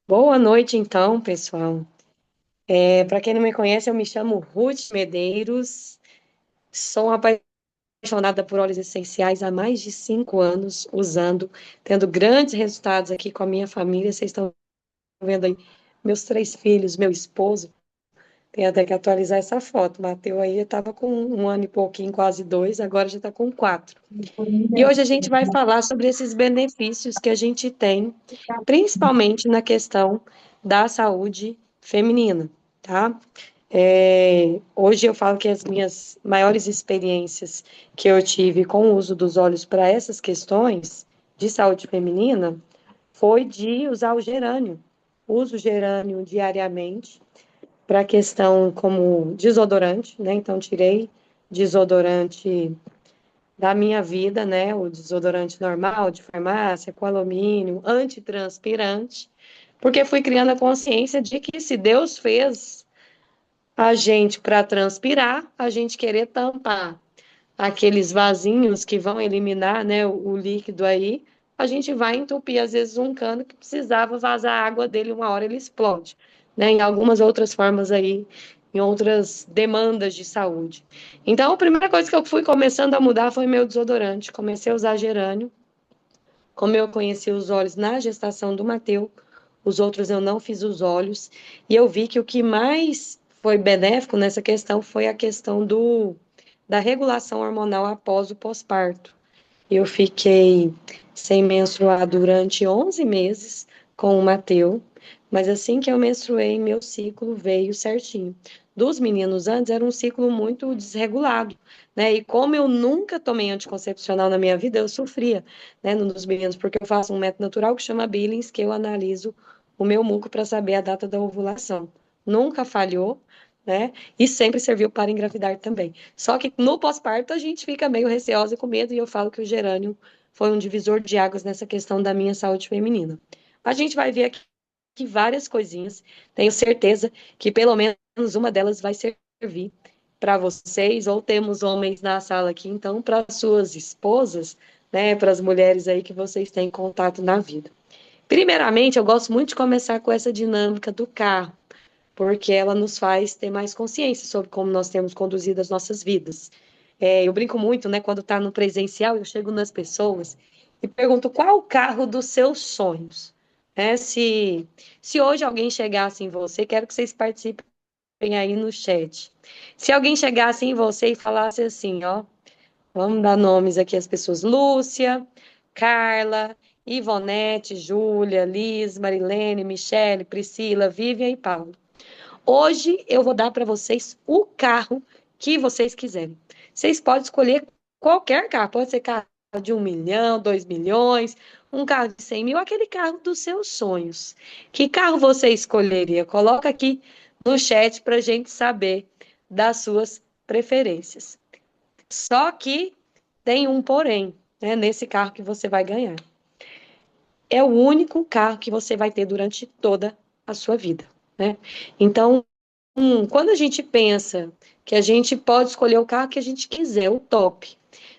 Boa noite, então, pessoal. Para quem não me conhece, eu me chamo Ruth Medeiros, sou uma apaixonada por óleos essenciais há mais de 5 anos, tendo grandes resultados aqui com a minha família. Vocês estão vendo aí meus 3 filhos, meu esposo. Tem até que atualizar essa foto. Bateu aí, eu estava com 1 ano e pouquinho, quase 2, agora já está com 4. E hoje a gente vai falar sobre esses benefícios que a gente tem, principalmente na questão da saúde feminina, tá? Hoje eu falo que as minhas maiores experiências que eu tive com o uso dos óleos para essas questões de saúde feminina foi de usar o gerânio. Uso gerânio diariamente para a questão como desodorante, né? Então, tirei desodorante da minha vida, né? O desodorante normal, de farmácia, com alumínio, antitranspirante, porque fui criando a consciência de que se Deus fez a gente para transpirar, a gente querer tampar aqueles vasinhos que vão eliminar, né, o líquido aí, a gente vai entupir, às vezes, um cano que precisava vazar a água dele, uma hora ele explode, né, em algumas outras formas aí, em outras demandas de saúde. Então, a primeira coisa que eu fui começando a mudar foi meu desodorante. Comecei a usar gerânio, como eu conheci os óleos na gestação do Mateu, os outros eu não fiz os óleos, e eu vi que o que mais foi benéfico nessa questão foi a questão da regulação hormonal após o pós-parto. Eu fiquei sem menstruar durante 11 meses com o Mateu, mas assim que eu menstruei, meu ciclo veio certinho. Dos meninos antes era um ciclo muito desregulado, né? E como eu nunca tomei anticoncepcional na minha vida, eu sofria, né, nos meninos, porque eu faço um método natural que chama Billings, que eu analiso o meu muco para saber a data da ovulação. Nunca falhou, né? E sempre serviu para engravidar também. Só que no pós-parto a gente fica meio receosa e com medo, e eu falo que o gerânio foi um divisor de águas nessa questão da minha saúde feminina. A gente vai ver aqui várias coisinhas, tenho certeza que pelo menos uma delas vai servir para vocês, ou temos homens na sala aqui, então, para suas esposas, né, para as mulheres aí que vocês têm contato na vida. Primeiramente, eu gosto muito de começar com essa dinâmica do carro, porque ela nos faz ter mais consciência sobre como nós temos conduzido as nossas vidas. Eu brinco muito, né, quando está no presencial, eu chego nas pessoas e pergunto qual o carro dos seus sonhos. Se hoje alguém chegasse em você, quero que vocês participem aí no chat. Se alguém chegasse em você e falasse assim, ó, vamos dar nomes aqui às pessoas, Lúcia, Carla, Ivonete, Júlia, Liz, Marilene, Michele, Priscila, Vivian e Paulo. Hoje eu vou dar para vocês o carro que vocês quiserem. Vocês podem escolher qualquer carro, pode ser carro de 1 milhão, 2 milhões, um carro de 100 mil, aquele carro dos seus sonhos. Que carro você escolheria? Coloca aqui no chat para a gente saber das suas preferências. Só que tem um porém, né, nesse carro que você vai ganhar. É o único carro que você vai ter durante toda a sua vida, né? Então, quando a gente pensa que a gente pode escolher o carro que a gente quiser, o top,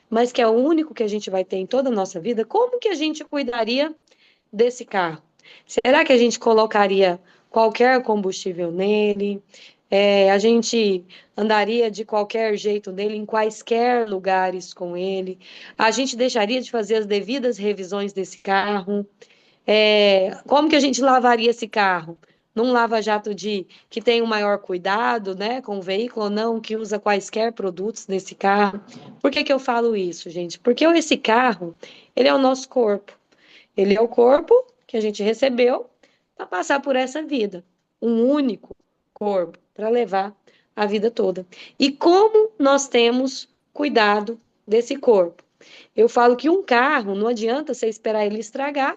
mas que é o único que a gente vai ter em toda a nossa vida, como que a gente cuidaria desse carro? Será que a gente colocaria qualquer combustível nele? A gente andaria de qualquer jeito nele, em quaisquer lugares com ele? A gente deixaria de fazer as devidas revisões desse carro? Como que a gente lavaria esse carro? Num lava-jato que tem um maior cuidado, né, com o veículo, ou não, que usa quaisquer produtos nesse carro. Por que que eu falo isso, gente? Porque esse carro, ele é o nosso corpo. Ele é o corpo que a gente recebeu para passar por essa vida. Um único corpo para levar a vida toda. E como nós temos cuidado desse corpo? Eu falo que um carro, não adianta você esperar ele estragar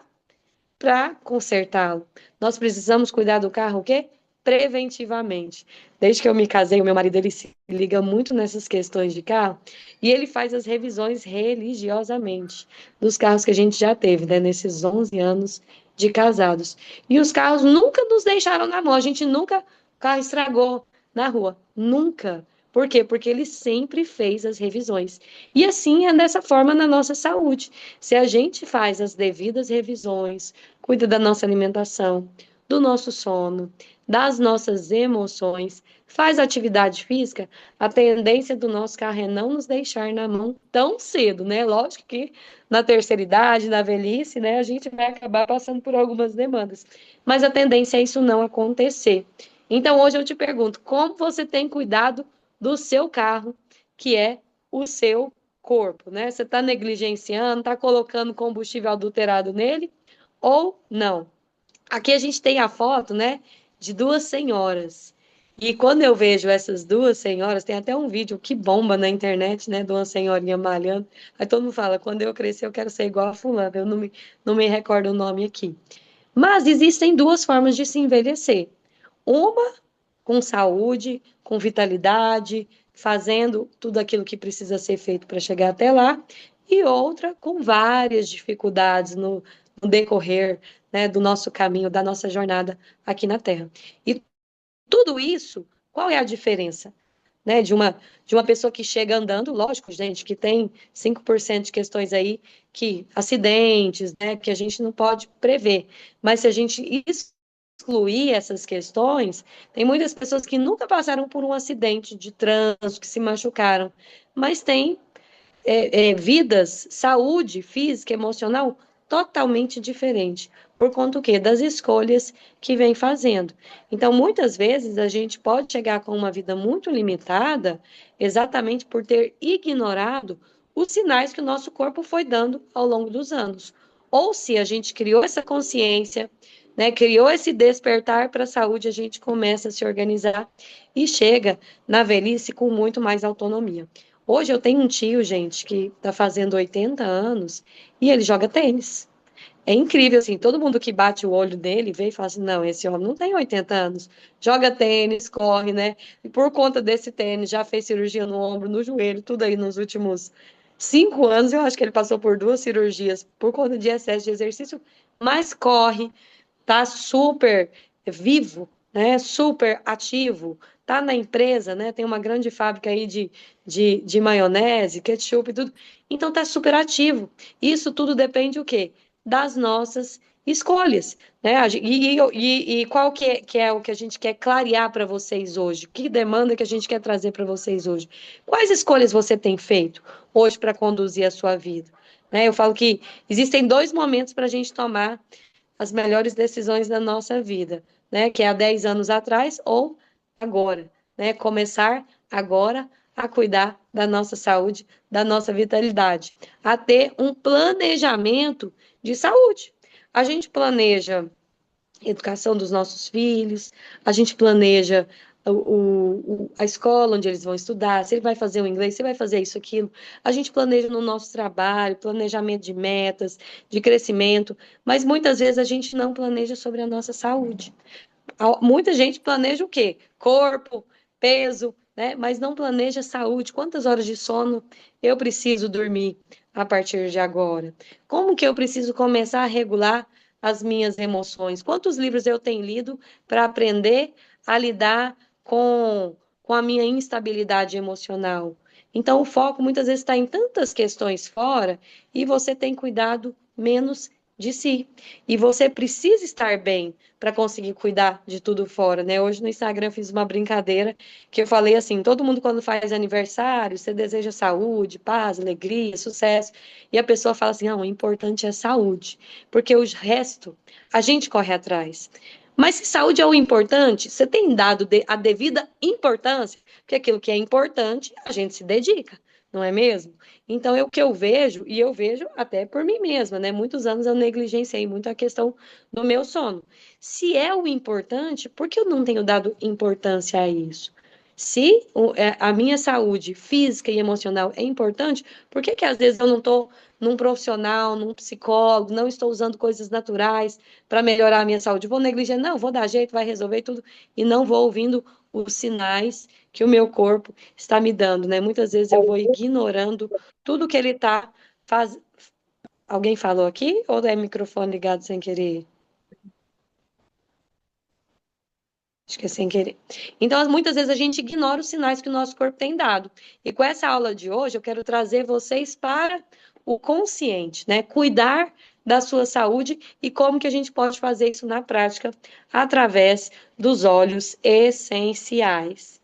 para consertá-lo. Nós precisamos cuidar do carro o quê? Preventivamente. Desde que eu me casei, o meu marido ele se liga muito nessas questões de carro e ele faz as revisões religiosamente dos carros que a gente já teve, né, nesses 11 anos de casados. E os carros nunca nos deixaram na mão, a gente nunca, o carro estragou na rua, nunca. Por quê? Porque ele sempre fez as revisões. E assim é dessa forma na nossa saúde. Se a gente faz as devidas revisões, cuida da nossa alimentação, do nosso sono, das nossas emoções, faz atividade física, a tendência do nosso carro é não nos deixar na mão tão cedo, né? Lógico que na terceira idade, na velhice, né, a gente vai acabar passando por algumas demandas, mas a tendência é isso não acontecer. Então, hoje eu te pergunto, como você tem cuidado do seu carro, que é o seu corpo, né? Você está negligenciando, está colocando combustível adulterado nele ou não? Aqui a gente tem a foto, né, de duas senhoras. E quando eu vejo essas duas senhoras, tem até um vídeo que bomba na internet, né, de uma senhorinha malhando. Aí todo mundo fala, quando eu crescer eu quero ser igual a fulana. Eu não me recordo o nome aqui. Mas existem duas formas de se envelhecer. Uma com saúde, com vitalidade, fazendo tudo aquilo que precisa ser feito para chegar até lá, e outra com várias dificuldades no decorrer, né, do nosso caminho, da nossa jornada aqui na Terra. E tudo isso, qual é a diferença? Né, de uma pessoa que chega andando, lógico, gente, que tem 5% de questões aí, que acidentes, né, que a gente não pode prever. Mas se a gente excluir essas questões, tem muitas pessoas que nunca passaram por um acidente de trânsito, que se machucaram, mas têm vidas, saúde física, emocional totalmente diferente. Por conta o quê? Das escolhas que vem fazendo. Então, muitas vezes, a gente pode chegar com uma vida muito limitada exatamente por ter ignorado os sinais que o nosso corpo foi dando ao longo dos anos. Ou se a gente criou essa consciência, né, criou esse despertar para a saúde, a gente começa a se organizar e chega na velhice com muito mais autonomia. Hoje eu tenho um tio, gente, que está fazendo 80 anos e ele joga tênis. É incrível, assim, todo mundo que bate o olho dele vê e fala assim, não, esse homem não tem 80 anos. Joga tênis, corre, né? E por conta desse tênis, já fez cirurgia no ombro, no joelho, tudo aí nos últimos 5 anos. Eu acho que ele passou por 2 cirurgias por conta de excesso de exercício, mas corre, tá super vivo, né? Super ativo, tá na empresa, né? Tem uma grande fábrica aí de maionese, ketchup e tudo. Então tá super ativo. Isso tudo depende o quê? Das nossas escolhas, né? E qual que é o que a gente quer clarear para vocês hoje? Que demanda que a gente quer trazer para vocês hoje? Quais escolhas você tem feito hoje para conduzir a sua vida? Né? Eu falo que existem dois momentos para a gente tomar as melhores decisões da nossa vida, né? Que é há 10 anos atrás ou agora, né? Começar agora a cuidar da nossa saúde, da nossa vitalidade, a ter um planejamento de saúde. A gente planeja a educação dos nossos filhos, a gente planeja a escola onde eles vão estudar, se ele vai fazer o inglês, se ele vai fazer isso, aquilo. A gente planeja no nosso trabalho, planejamento de metas, de crescimento, mas muitas vezes a gente não planeja sobre a nossa saúde. Muita gente planeja o quê? Corpo, peso, né? Mas não planeja saúde. Quantas horas de sono eu preciso dormir a partir de agora? Como que eu preciso começar a regular as minhas emoções? Quantos livros eu tenho lido para aprender a lidar com a minha instabilidade emocional? Então, o foco muitas vezes está em tantas questões fora e você tem cuidado menos de si. E você precisa estar bem para conseguir cuidar de tudo fora, né? Hoje no Instagram eu fiz uma brincadeira que eu falei assim: todo mundo quando faz aniversário, você deseja saúde, paz, alegria, sucesso, e a pessoa fala assim: não, o importante é saúde, porque o resto a gente corre atrás. Mas se saúde é o importante, você tem dado a devida importância, porque aquilo que é importante, a gente se dedica, não é mesmo? Então, é o que eu vejo, e eu vejo até por mim mesma, né? Muitos anos eu negligenciei muito a questão do meu sono. Se é o importante, por que eu não tenho dado importância a isso? Se a minha saúde física e emocional é importante, por que que às vezes eu não estou num profissional, num psicólogo, não estou usando coisas naturais para melhorar a minha saúde? Vou negligenciar, não, vou dar jeito, vai resolver tudo, e não vou ouvindo os sinais que o meu corpo está me dando, né? Muitas vezes eu vou ignorando tudo que ele está fazendo. Alguém falou aqui ou é microfone ligado sem querer? Acho que é sem querer. Então, muitas vezes a gente ignora os sinais que o nosso corpo tem dado. E com essa aula de hoje, eu quero trazer vocês para o consciente, né? Cuidar da sua saúde e como que a gente pode fazer isso na prática através dos óleos essenciais.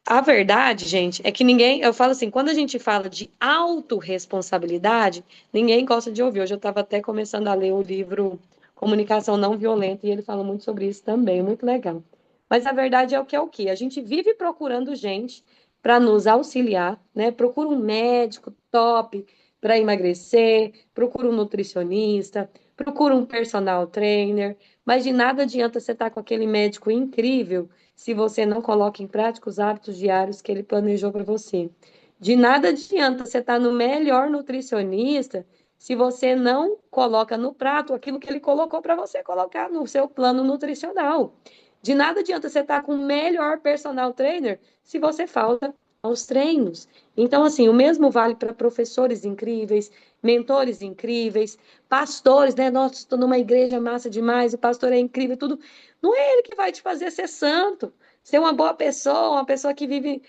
A verdade, gente, é que ninguém, eu falo assim, quando a gente fala de autorresponsabilidade, ninguém gosta de ouvir. Hoje eu estava até começando a ler o livro Comunicação Não Violenta e ele fala muito sobre isso também, muito legal. Mas a verdade é o que é o que? A gente vive procurando gente para nos auxiliar, né? Procura um médico top para emagrecer, procura um nutricionista, procura um personal trainer, mas de nada adianta você estar com aquele médico incrível se você não coloca em prática os hábitos diários que ele planejou para você. De nada adianta você estar no melhor nutricionista se você não coloca no prato aquilo que ele colocou para você colocar no seu plano nutricional. De nada adianta você estar com o melhor personal trainer se você falta aos treinos. Então, assim, o mesmo vale para professores incríveis, mentores incríveis, pastores, né? Nossa, estou numa igreja massa demais, o pastor é incrível, tudo. Não é ele que vai te fazer ser santo, ser uma boa pessoa, uma pessoa que vive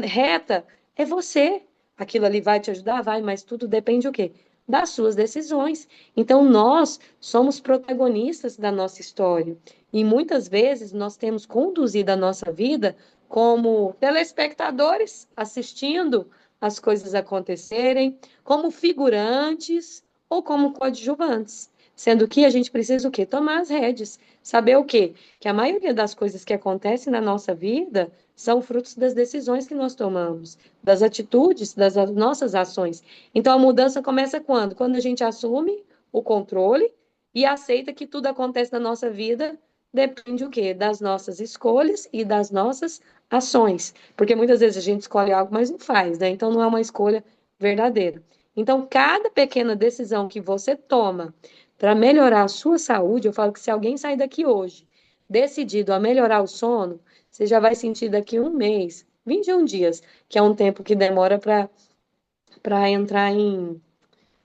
reta. É você. Aquilo ali vai te ajudar? Vai, mas tudo depende o quê? Das suas decisões. Então, nós somos protagonistas da nossa história. E muitas vezes nós temos conduzido a nossa vida como telespectadores, assistindo as coisas acontecerem, como figurantes ou como coadjuvantes. Sendo que a gente precisa o quê? Tomar as rédeas. Saber o quê? Que a maioria das coisas que acontecem na nossa vida são frutos das decisões que nós tomamos, das atitudes, das nossas ações. Então a mudança começa quando? Quando a gente assume o controle e aceita que tudo acontece na nossa vida depende o quê? Das nossas escolhas e das nossas ações. Porque muitas vezes a gente escolhe algo, mas não faz, né? Então não é uma escolha verdadeira. Então, cada pequena decisão que você toma para melhorar a sua saúde, eu falo que se alguém sair daqui hoje decidido a melhorar o sono, você já vai sentir daqui um mês, 21 dias, que é um tempo que demora para entrar em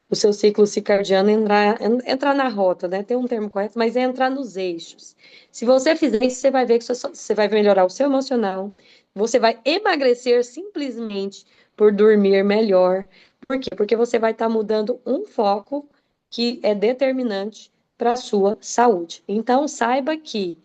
o seu ciclo circadiano entrar na rota, né? Tem um termo correto, mas é entrar nos eixos. Se você fizer isso, você vai ver que você vai melhorar o seu emocional, você vai emagrecer simplesmente por dormir melhor. Por quê? Porque você vai estar mudando um foco que é determinante para a sua saúde. Então, saiba que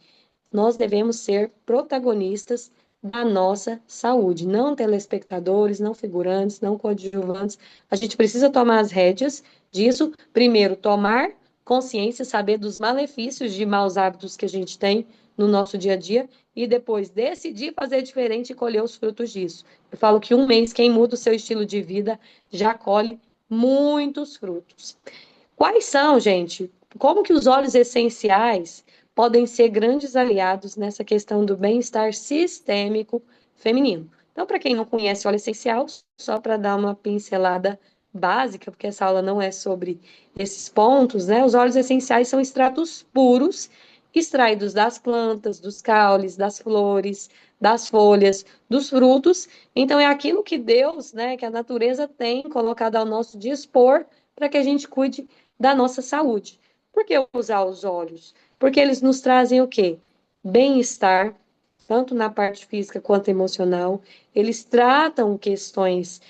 nós devemos ser protagonistas da nossa saúde, não telespectadores, não figurantes, não coadjuvantes. A gente precisa tomar as rédeas disso. Primeiro, tomar consciência, saber dos malefícios de maus hábitos que a gente tem no nosso dia a dia e depois decidir fazer diferente e colher os frutos disso. Eu falo que um mês, quem muda o seu estilo de vida já colhe muitos frutos. Quais são, gente? Como que os óleos essenciais podem ser grandes aliados nessa questão do bem-estar sistêmico feminino? Então, para quem não conhece óleo essencial, só para dar uma pincelada básica, porque essa aula não é sobre esses pontos, né? Os óleos essenciais são extratos puros, extraídos das plantas, dos caules, das flores, das folhas, dos frutos. Então, é aquilo que Deus, né, que a natureza tem colocado ao nosso dispor para que a gente cuide da nossa saúde. Por que usar os óleos? Porque eles nos trazem o quê? Bem-estar, tanto na parte física quanto emocional. Eles tratam questões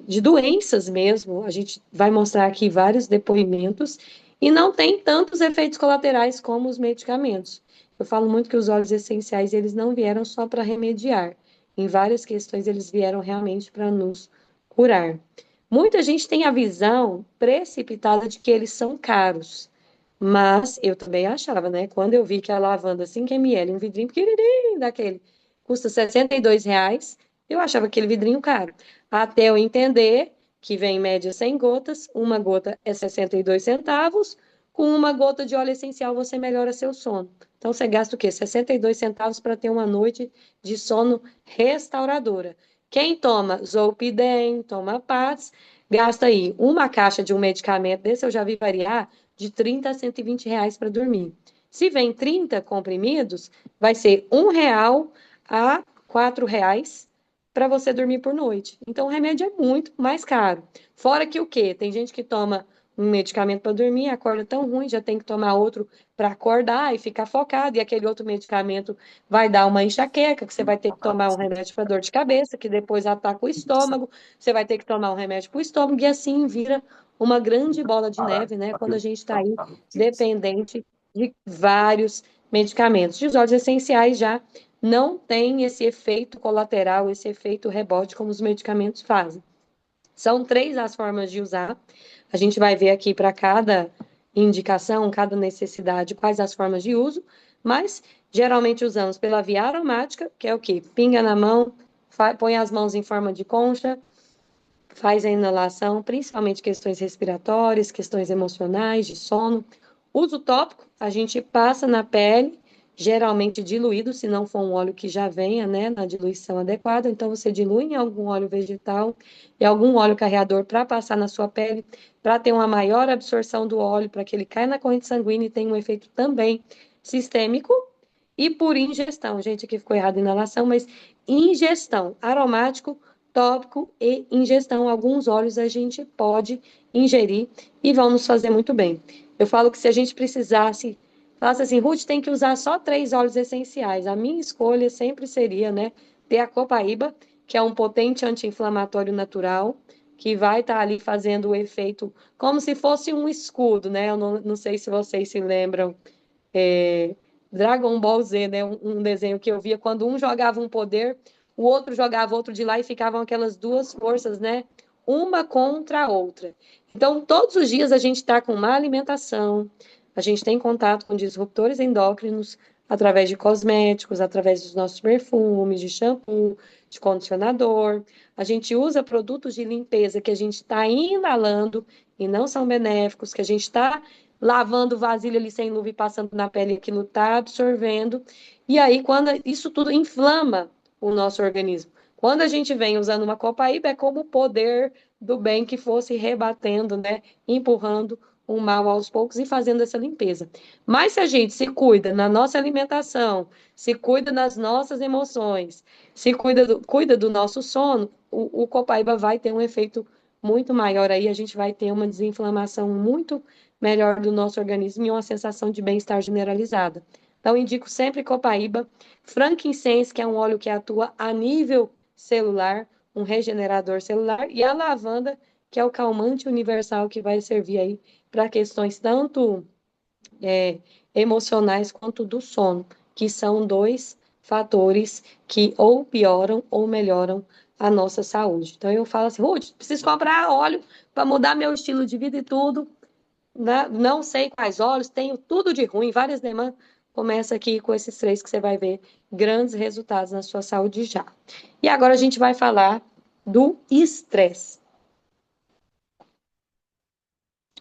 de doenças mesmo. A gente vai mostrar aqui vários depoimentos e não tem tantos efeitos colaterais como os medicamentos. Eu falo muito que os óleos essenciais eles não vieram só para remediar. Em várias questões eles vieram realmente para nos curar. Muita gente tem a visão precipitada de que eles são caros, mas eu também achava, né? Quando eu vi que a lavanda 5 ml, um vidrinho pequenininho daquele, custa R$ 62, eu achava aquele vidrinho caro. Até eu entender que vem em média 100 gotas, uma gota é 62 centavos, com uma gota de óleo essencial você melhora seu sono. Então você gasta o quê? 62 centavos para ter uma noite de sono restauradora. Quem toma Zolpidem, toma Pats, gasta aí uma caixa de um medicamento desse, eu já vi variar de R$ 30 a R$ 120 para dormir. Se vem 30 comprimidos, vai ser R$ 1 a R$ 4 para você dormir por noite. Então, o remédio é muito mais caro. Fora que o quê? Tem gente que toma um medicamento para dormir, acorda tão ruim, já tem que tomar outro para acordar e ficar focado, e aquele outro medicamento vai dar uma enxaqueca, que você vai ter que tomar um remédio para dor de cabeça, que depois ataca o estômago, você vai ter que tomar um remédio para o estômago, e assim vira uma grande bola de neve, né? Quando a gente está aí dependente de vários medicamentos. E os óleos essenciais já não têm esse efeito colateral, esse efeito rebote como os medicamentos fazem. São três as formas de usar. A gente vai ver aqui para cada indicação, cada necessidade, quais as formas de uso, mas geralmente usamos pela via aromática, que é o que? Pinga na mão, põe as mãos em forma de concha, faz a inalação, principalmente questões respiratórias, questões emocionais, de sono. Uso tópico, a gente passa na pele, geralmente diluído, se não for um óleo que já venha, né, na diluição adequada, então você dilui em algum óleo vegetal e algum óleo carreador para passar na sua pele, para ter uma maior absorção do óleo, para que ele caia na corrente sanguínea e tenha um efeito também sistêmico. E por ingestão, gente, aqui ficou errado inalação, mas ingestão, aromático, tópico e ingestão. Alguns óleos a gente pode ingerir e vão nos fazer muito bem. Eu falo que se a gente precisasse, falasse assim, Ruth, tem que usar só 3 óleos essenciais. A minha escolha sempre seria, né, ter a copaíba, que é um potente anti-inflamatório natural, que vai estar ali fazendo o efeito como se fosse um escudo, né? Eu não sei se vocês se lembram, é, Dragon Ball Z, né? Um desenho que eu via quando um jogava um poder, o outro jogava outro de lá e ficavam aquelas duas forças, né? Uma contra a outra. Então, todos os dias a gente está com má alimentação, a gente tem contato com disruptores endócrinos através de cosméticos, através dos nossos perfumes, de shampoo, de condicionador. A gente usa produtos de limpeza que a gente está inalando e não são benéficos, que a gente está lavando vasilha ali sem luva e passando na pele, aquilo está absorvendo. E aí, quando isso tudo inflama o nosso organismo. Quando a gente vem usando uma copaíba, é como o poder do bem que fosse rebatendo, né? Empurrando o mal aos poucos e fazendo essa limpeza. Mas se a gente se cuida na nossa alimentação, se cuida nas nossas emoções, se cuida do nosso sono, o copaíba vai ter um efeito muito maior aí, a gente vai ter uma desinflamação muito melhor do nosso organismo e uma sensação de bem-estar generalizada. Então, indico sempre copaíba, frankincense, que é um óleo que atua a nível celular, um regenerador celular, e a lavanda, que é o calmante universal que vai servir aí para questões tanto emocionais quanto do sono, que são dois fatores que ou pioram ou melhoram a nossa saúde. Então eu falo assim, Ruth, preciso comprar óleo para mudar meu estilo de vida e tudo, né? Não sei quais óleos, tenho tudo de ruim, várias demandas. Começa aqui com esses três que você vai ver grandes resultados na sua saúde já. E agora a gente vai falar do estresse.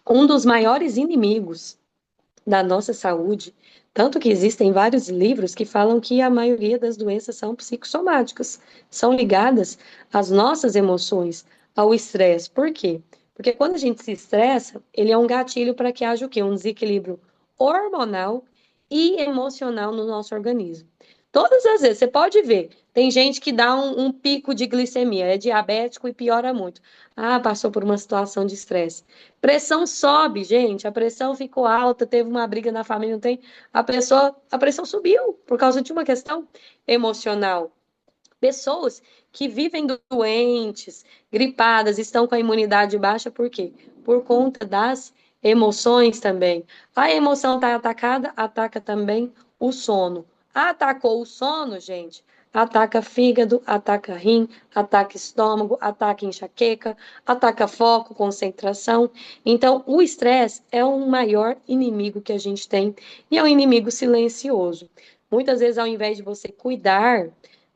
Um dos maiores inimigos da nossa saúde, tanto que existem vários livros que falam que a maioria das doenças são psicossomáticas, são ligadas às nossas emoções, ao estresse. Por quê? Porque quando a gente se estressa, ele é um gatilho para que haja o quê? Um desequilíbrio hormonal e emocional no nosso organismo. Todas as vezes, você pode ver, tem gente que dá um pico de glicemia, é diabético e piora muito. Ah, passou por uma situação de estresse. Pressão sobe, gente, a pressão ficou alta, teve uma briga na família, não tem? A pressão subiu por causa de uma questão emocional. Pessoas que vivem doentes, gripadas, estão com a imunidade baixa, por quê? Por conta das emoções também. A emoção está atacada, ataca também o sono. Atacou o sono, gente, ataca fígado, ataca rim, ataca estômago, ataca enxaqueca, ataca foco, concentração. Então, o estresse é o maior inimigo que a gente tem e é um inimigo silencioso. Muitas vezes, ao invés de você cuidar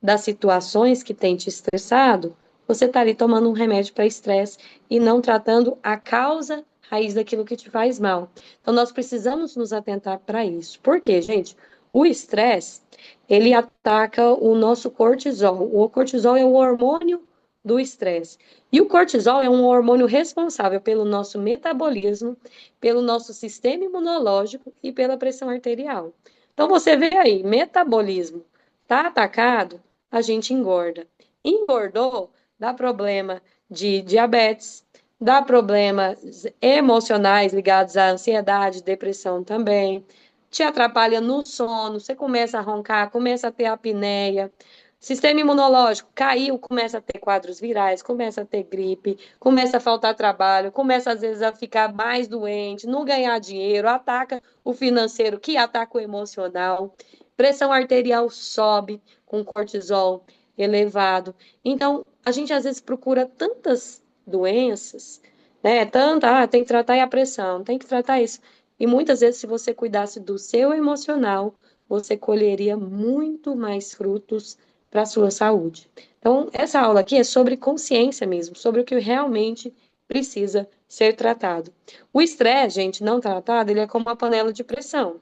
das situações que tem te estressado, você está ali tomando um remédio para estresse e não tratando a causa raiz daquilo que te faz mal. Então, nós precisamos nos atentar para isso. Por quê, gente? O estresse, ele ataca o nosso cortisol. O cortisol é o hormônio do estresse. E o cortisol é um hormônio responsável pelo nosso metabolismo, pelo nosso sistema imunológico e pela pressão arterial. Então, você vê aí, metabolismo está atacado, a gente engorda. Engordou, dá problema de diabetes, dá problemas emocionais ligados à ansiedade, depressão também, te atrapalha no sono, você começa a roncar, começa a ter apneia, sistema imunológico caiu, começa a ter quadros virais, começa a ter gripe, começa a faltar trabalho, começa às vezes a ficar mais doente, não ganhar dinheiro, ataca o financeiro, que ataca o emocional, pressão arterial sobe com cortisol elevado. Então, a gente às vezes procura tantas doenças, né? Tanta, tem que tratar a pressão, tem que tratar isso. E muitas vezes, se você cuidasse do seu emocional, você colheria muito mais frutos para a sua saúde. Então, essa aula aqui é sobre consciência mesmo, sobre o que realmente precisa ser tratado. O estresse, gente, não tratado, ele é como uma panela de pressão.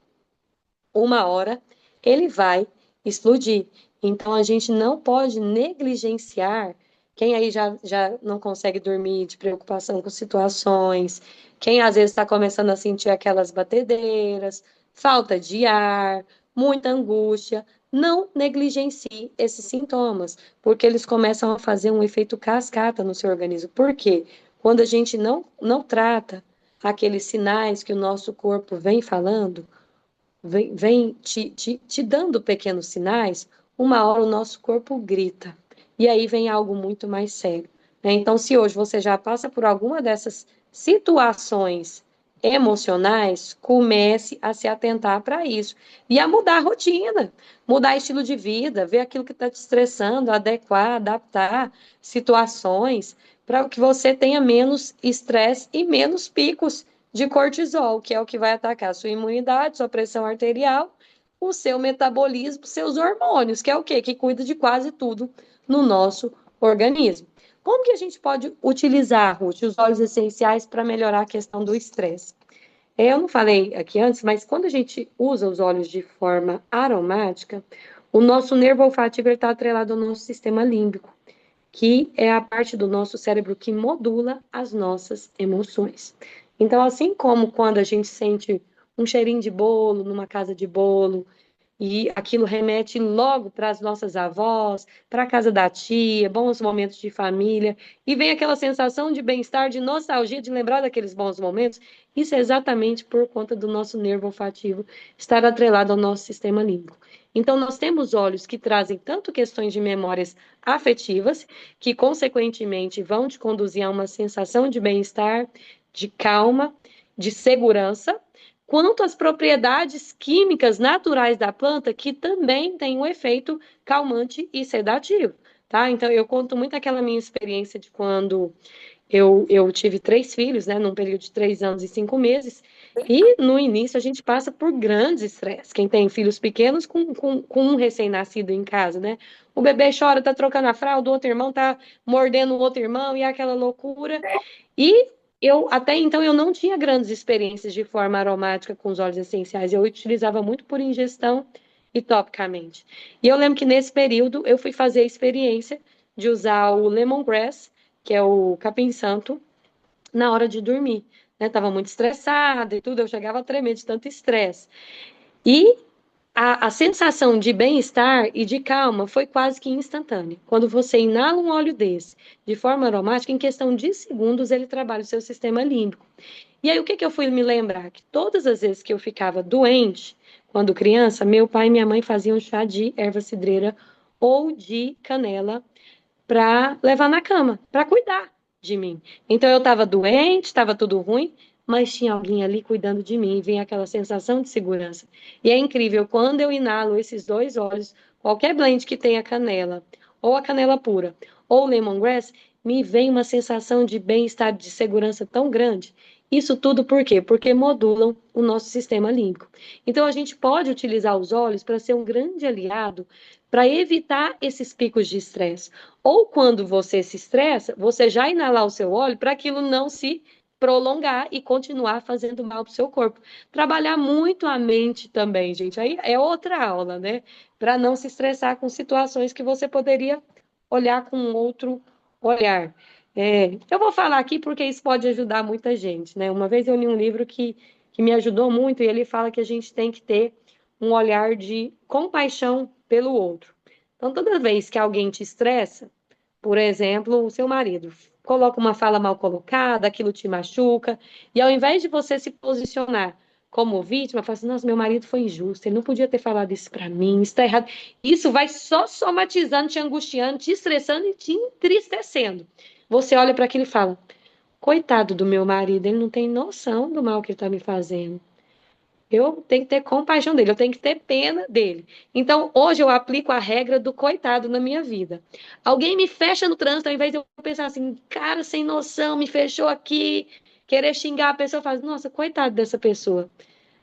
Uma hora ele vai explodir. Então a gente não pode negligenciar quem aí já não consegue dormir de preocupação com situações, quem às vezes está começando a sentir aquelas batedeiras, falta de ar, muita angústia. Não negligencie esses sintomas, porque eles começam a fazer um efeito cascata no seu organismo. Por quê? Quando a gente não trata aqueles sinais que o nosso corpo vem falando, vem te dando pequenos sinais, uma hora o nosso corpo grita. E aí vem algo muito mais sério, né? Então, se hoje você já passa por alguma dessas situações emocionais, comece a se atentar para isso. E a mudar a rotina, mudar estilo de vida, ver aquilo que está te estressando, adequar, adaptar situações para que você tenha menos estresse e menos picos de cortisol, que é o que vai atacar a sua imunidade, sua pressão arterial, o seu metabolismo, seus hormônios, que é o quê? Que cuida de quase tudo no nosso organismo. Como que a gente pode utilizar, Ruth, os óleos essenciais para melhorar a questão do estresse? Eu não falei aqui antes, mas quando a gente usa os óleos de forma aromática, o nosso nervo olfativo está atrelado ao nosso sistema límbico, que é a parte do nosso cérebro que modula as nossas emoções. Então, assim como quando a gente sente um cheirinho de bolo numa casa de bolo, e aquilo remete logo para as nossas avós, para a casa da tia, bons momentos de família, e vem aquela sensação de bem-estar, de nostalgia, de lembrar daqueles bons momentos. Isso é exatamente por conta do nosso nervo olfativo estar atrelado ao nosso sistema límbico. Então, nós temos olhos que trazem tanto questões de memórias afetivas, que consequentemente vão te conduzir a uma sensação de bem-estar, de calma, de segurança, quanto às propriedades químicas naturais da planta, que também tem um efeito calmante e sedativo, tá? Então, eu conto muito aquela minha experiência de quando eu tive 3 filhos, né, num período de 3 anos e 5 meses, e no início a gente passa por grandes estresses. Quem tem filhos pequenos com um recém-nascido em casa, né? O bebê chora, tá trocando a fralda, o outro irmão tá mordendo o outro irmão, e é aquela loucura. E eu, até então, eu não tinha grandes experiências de forma aromática com os óleos essenciais. Eu utilizava muito por ingestão e topicamente. E eu lembro que nesse período eu fui fazer a experiência de usar o lemongrass, que é o capim-santo, na hora de dormir. Né? Tava muito estressada e tudo, eu chegava a tremer de tanto estresse. E a sensação de bem-estar e de calma foi quase que instantânea. Quando você inala um óleo desse de forma aromática, em questão de segundos ele trabalha o seu sistema límbico. E aí o que eu fui me lembrar? Que todas as vezes que eu ficava doente, quando criança, meu pai e minha mãe faziam chá de erva cidreira ou de canela para levar na cama, para cuidar de mim. Então eu estava doente, estava tudo ruim, mas tinha alguém ali cuidando de mim, e vem aquela sensação de segurança. E é incrível, quando eu inalo esses dois óleos, qualquer blend que tenha canela, ou a canela pura, ou lemongrass, me vem uma sensação de bem-estar, de segurança tão grande. Isso tudo por quê? Porque modulam o nosso sistema límbico. Então a gente pode utilizar os óleos para ser um grande aliado para evitar esses picos de estresse. Ou quando você se estressa, você já inalar o seu óleo para aquilo não se prolongar e continuar fazendo mal para o seu corpo. Trabalhar muito a mente também, gente. Aí é outra aula, né? Para não se estressar com situações que você poderia olhar com outro olhar. Eu vou falar aqui porque isso pode ajudar muita gente, né? Uma vez eu li um livro que me ajudou muito e ele fala que a gente tem que ter um olhar de compaixão pelo outro. Então, toda vez que alguém te estressa, Por exemplo, o seu marido coloca uma fala mal colocada, aquilo te machuca, e ao invés de você se posicionar como vítima, fala assim, nossa, meu marido foi injusto, ele não podia ter falado isso para mim, isso está errado. Isso vai só somatizando, te angustiando, te estressando e te entristecendo. Você olha para aquilo e fala, coitado do meu marido, ele não tem noção do mal que ele está me fazendo. Eu tenho que ter compaixão dele, eu tenho que ter pena dele. Então, hoje eu aplico a regra do coitado na minha vida. Alguém me fecha no trânsito, ao invés de eu pensar assim, cara sem noção, me fechou aqui, querer xingar a pessoa, faz, nossa, coitado dessa pessoa.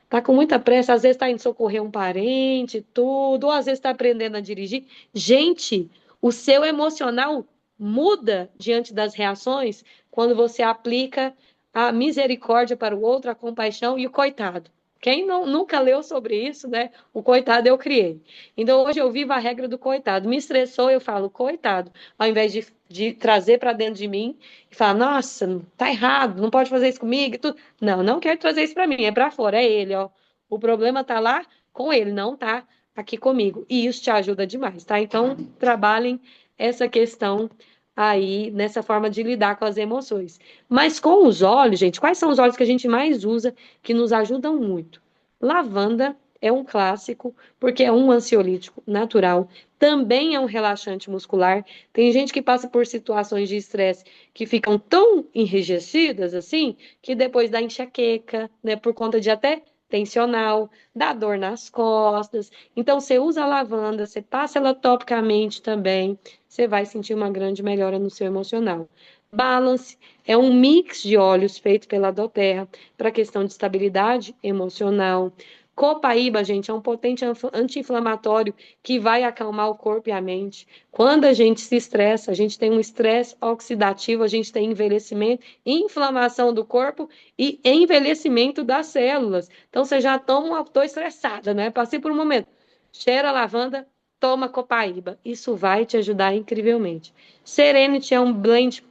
Tá com muita pressa, às vezes tá indo socorrer um parente, tudo, ou às vezes tá aprendendo a dirigir. Gente, o seu emocional muda diante das reações quando você aplica a misericórdia para o outro, a compaixão e o coitado. Quem nunca leu sobre isso, né? O coitado eu criei. Então hoje eu vivo a regra do coitado. Me estressou, eu falo coitado, ao invés de trazer para dentro de mim e falar, nossa, tá errado, não pode fazer isso comigo. Não, não quero trazer isso para mim, é para fora, é ele, ó. O problema tá lá com ele, não tá aqui comigo. E isso te ajuda demais, tá? Então, trabalhem essa questão aí nessa forma de lidar com as emoções. Mas com os óleos, gente, quais são os óleos que a gente mais usa que nos ajudam muito? Lavanda é um clássico, porque é um ansiolítico natural, também é um relaxante muscular. Tem gente que passa por situações de estresse que ficam tão enrijecidas assim, que depois dá enxaqueca, né, por conta de até tensional, dá dor nas costas. Então, você usa a lavanda, você passa ela topicamente também, você vai sentir uma grande melhora no seu emocional. Balance é um mix de óleos feito pela doTERRA para questão de estabilidade emocional. Copaíba, gente, é um potente anti-inflamatório que vai acalmar o corpo e a mente. Quando a gente se estressa, a gente tem um estresse oxidativo, a gente tem envelhecimento, inflamação do corpo e envelhecimento das células. Então, você já toma estou estressada, né? Passei por um momento. Cheira a lavanda, toma copaíba. Isso vai te ajudar incrivelmente. Serenity é um blend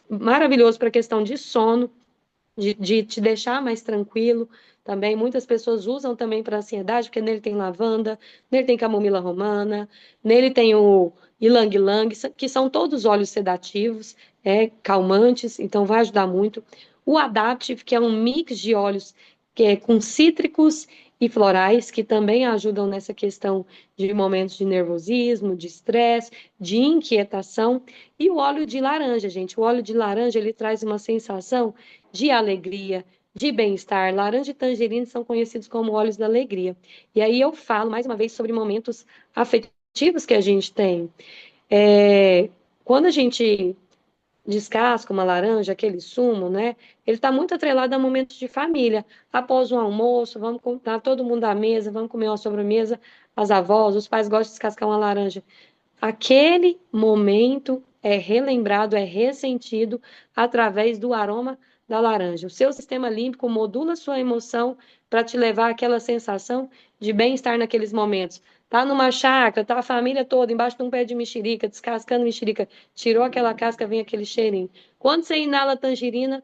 maravilhoso para questão de sono, de te deixar mais tranquilo. Também muitas pessoas usam também para ansiedade, porque nele tem lavanda, nele tem camomila romana, nele tem o ylang-ylang, que são todos óleos sedativos, calmantes, então vai ajudar muito. O Adaptive, que é um mix de óleos que é com cítricos e florais, que também ajudam nessa questão de momentos de nervosismo, de estresse, de inquietação. E o óleo de laranja, gente. O óleo de laranja, ele traz uma sensação de alegria, de bem-estar. Laranja e tangerina são conhecidos como óleos da alegria. E aí eu falo, mais uma vez, sobre momentos afetivos que a gente tem. Quando a gente descasca uma laranja, aquele sumo, né? Ele está muito atrelado a momentos de família. Após um almoço, vamos estar todo mundo à mesa, vamos comer uma sobremesa, as avós, os pais gostam de descascar uma laranja. Aquele momento é relembrado, é ressentido através do aroma da laranja. O seu sistema límbico modula sua emoção para te levar àquela sensação de bem-estar naqueles momentos. Tá numa chácara, tá a família toda embaixo de um pé de mexerica, descascando mexerica, tirou aquela casca, vem aquele cheirinho. Quando você inala tangerina,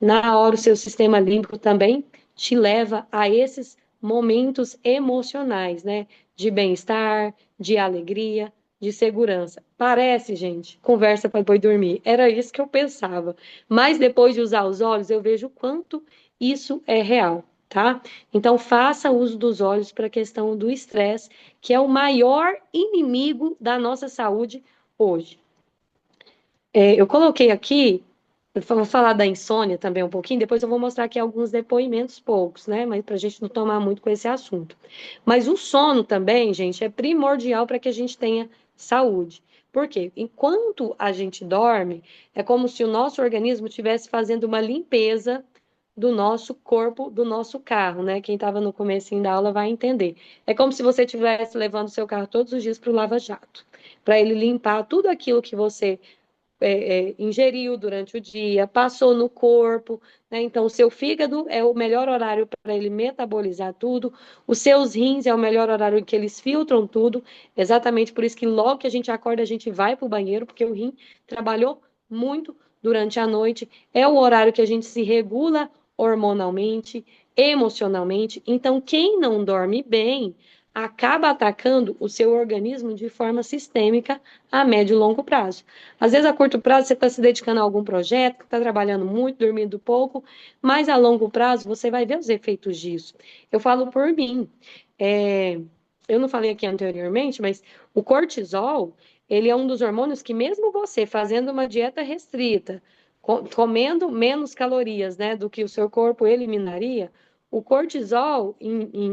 na hora o seu sistema límbico também te leva a esses momentos emocionais, né? De bem-estar, de alegria, de segurança. Parece, gente, conversa para depois dormir. Era isso que eu pensava. Mas depois de usar os olhos, eu vejo o quanto isso é real, tá? Então, faça uso dos olhos para a questão do estresse, que é o maior inimigo da nossa saúde hoje. Eu coloquei aqui, eu vou falar da insônia também um pouquinho, depois eu vou mostrar aqui alguns depoimentos, poucos, né? Mas para a gente não tomar muito com esse assunto. Mas o sono também, gente, é primordial para que a gente tenha saúde. Por quê? Enquanto a gente dorme, é como se o nosso organismo estivesse fazendo uma limpeza do nosso corpo, do nosso carro, né? Quem estava no comecinho da aula vai entender. É como se você estivesse levando o seu carro todos os dias para o lava-jato, para ele limpar tudo aquilo que você ingeriu durante o dia, passou no corpo, né? Então, o seu fígado é o melhor horário para ele metabolizar tudo, os seus rins é o melhor horário que eles filtram tudo, exatamente por isso que logo que a gente acorda, a gente vai para o banheiro, porque o rim trabalhou muito durante a noite, é o horário que a gente se regula hormonalmente, emocionalmente. Então, quem não dorme bem acaba atacando o seu organismo de forma sistêmica a médio e longo prazo. Às vezes, a curto prazo, você está se dedicando a algum projeto, está trabalhando muito, dormindo pouco, mas a longo prazo você vai ver os efeitos disso. Eu falo por mim. É, eu não falei aqui anteriormente, mas o cortisol, ele é um dos hormônios que mesmo você fazendo uma dieta restrita, comendo menos calorias, né, do que o seu corpo eliminaria, o cortisol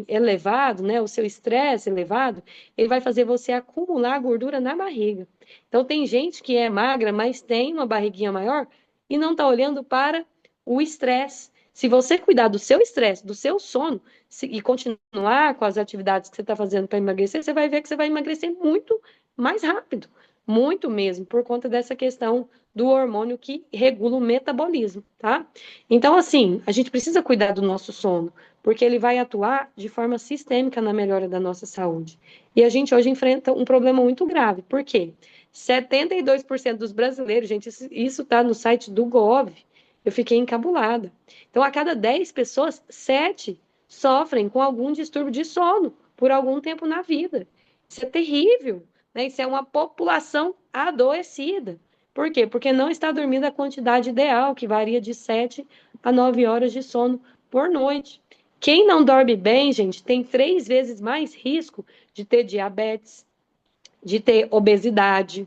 elevado, né, o seu estresse elevado, ele vai fazer você acumular gordura na barriga. Então, tem gente que é magra, mas tem uma barriguinha maior e não está olhando para o estresse. Se você cuidar do seu estresse, do seu sono, e continuar com as atividades que você está fazendo para emagrecer, você vai ver que você vai emagrecer muito mais rápido. Muito mesmo, por conta dessa questão do hormônio que regula o metabolismo, tá? Então, assim, a gente precisa cuidar do nosso sono, porque ele vai atuar de forma sistêmica na melhora da nossa saúde. E a gente hoje enfrenta um problema muito grave. Por quê? 72% dos brasileiros, gente, isso está no site do Gov, eu fiquei encabulada. Então, a cada 10 pessoas, 7 sofrem com algum distúrbio de sono por algum tempo na vida. Isso é terrível, né? Isso é uma população adoecida. Por quê? Porque não está dormindo a quantidade ideal, que varia de 7 a 9 horas de sono por noite. Quem não dorme bem, gente, tem 3 vezes mais risco de ter diabetes, de ter obesidade,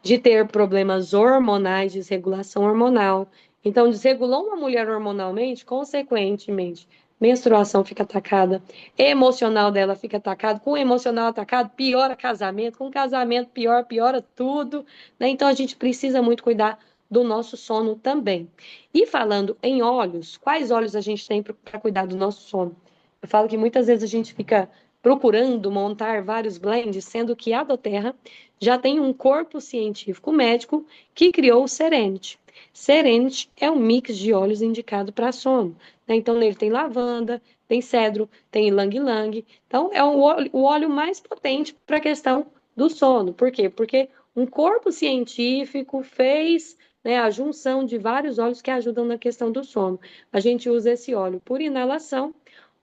de ter problemas hormonais, desregulação hormonal. Então, desregulou uma mulher hormonalmente, consequentemente, menstruação fica atacada, emocional dela fica atacado, com o emocional atacado, piora casamento, com casamento pior, piora tudo, né? Então, a gente precisa muito cuidar do nosso sono também. E falando em óleos, quais óleos a gente tem para cuidar do nosso sono? Eu falo que muitas vezes a gente fica procurando montar vários blends, sendo que a doTERRA já tem um corpo científico médico que criou o Serenity. Serenity é um mix de óleos indicado para sono, né? Então, nele tem lavanda, tem cedro, tem ylang-ylang. Então, é o óleo mais potente para a questão do sono. Por quê? Porque um corpo científico fez, né, a junção de vários óleos que ajudam na questão do sono. A gente usa esse óleo por inalação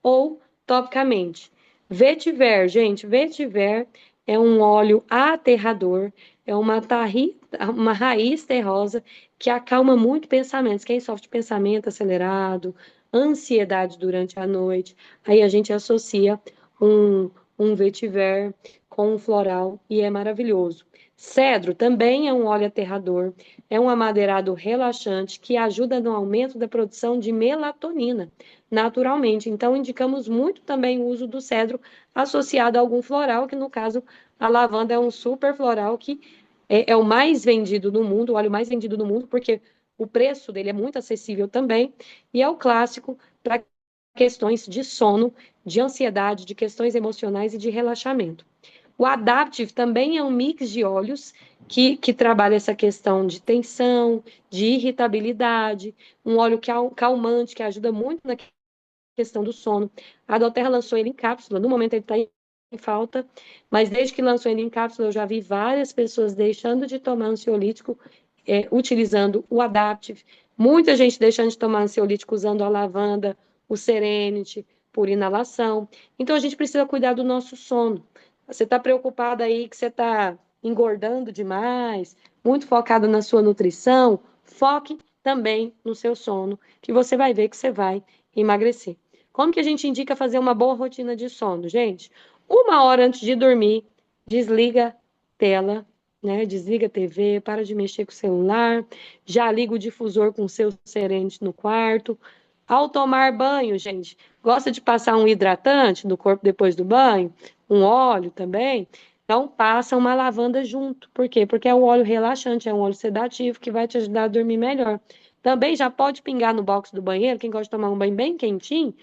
ou topicamente. Vetiver, gente, vetiver é um óleo aterrador, é uma raiz terrosa que acalma muito pensamentos. Quem sofre de pensamento acelerado, ansiedade durante a noite, aí a gente associa um vetiver com um floral e é maravilhoso. Cedro também é um óleo aterrador, é um amadeirado relaxante que ajuda no aumento da produção de melatonina naturalmente. Então, indicamos muito também o uso do cedro associado a algum floral, que no caso a lavanda é um super floral que é o mais vendido no mundo, o óleo mais vendido no mundo, porque o preço dele é muito acessível também, e é o clássico para questões de sono, de ansiedade, de questões emocionais e de relaxamento. O Adaptive também é um mix de óleos que trabalha essa questão de tensão, de irritabilidade, um óleo calmante que ajuda muito na questão do sono. A doTERRA lançou ele em cápsula, no momento ele está em falta, mas desde que lançou ele em cápsula, eu já vi várias pessoas deixando de tomar ansiolítico, utilizando o Adaptive, muita gente deixando de tomar ansiolítico usando a lavanda, o Serenity, por inalação. Então, a gente precisa cuidar do nosso sono. Você está preocupada aí que você está engordando demais, muito focado na sua nutrição, foque também no seu sono, que você vai ver que você vai emagrecer. Como que a gente indica fazer uma boa rotina de sono, gente? 1 hora antes de dormir, desliga tela, né? Desliga a TV, para de mexer com o celular, já liga o difusor com o seu Serenity no quarto. Ao tomar banho, gente, gosta de passar um hidratante no corpo depois do banho, um óleo também. Então, passa uma lavanda junto. Por quê? Porque é um óleo relaxante, é um óleo sedativo que vai te ajudar a dormir melhor. Também já pode pingar no box do banheiro, quem gosta de tomar um banho bem quentinho,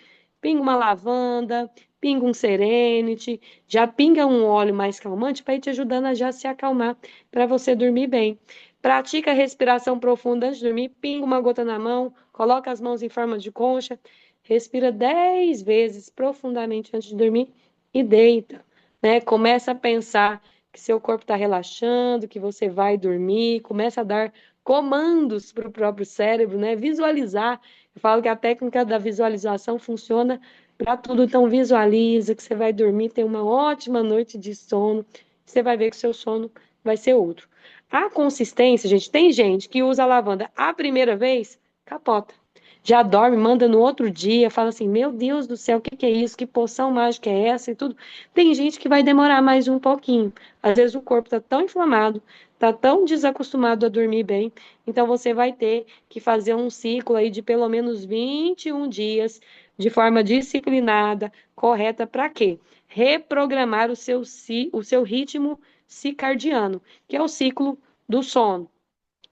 pinga uma lavanda, pinga um Serenity, já pinga um óleo mais calmante para ir te ajudando a já se acalmar, para você dormir bem. Pratica a respiração profunda antes de dormir, pinga uma gota na mão, coloca as mãos em forma de concha, respira 10 vezes profundamente antes de dormir e deita, né? Começa a pensar que seu corpo está relaxando, que você vai dormir, começa a dar comandos para o próprio cérebro, né? Visualizar Eu falo que a técnica da visualização funciona para tudo, então visualiza que você vai dormir, ter uma ótima noite de sono, você vai ver que o seu sono vai ser outro. A consistência, gente, tem gente que usa a lavanda a primeira vez, capota. Já dorme, manda no outro dia, fala assim: Meu Deus do céu, o que que é isso? Que poção mágica é essa? E tudo. Tem gente que vai demorar mais um pouquinho. Às vezes o corpo está tão inflamado, está tão desacostumado a dormir bem, então você vai ter que fazer um ciclo aí de pelo menos 21 dias de forma disciplinada, correta, para quê? Reprogramar o seu ritmo circadiano, que é o ciclo do sono.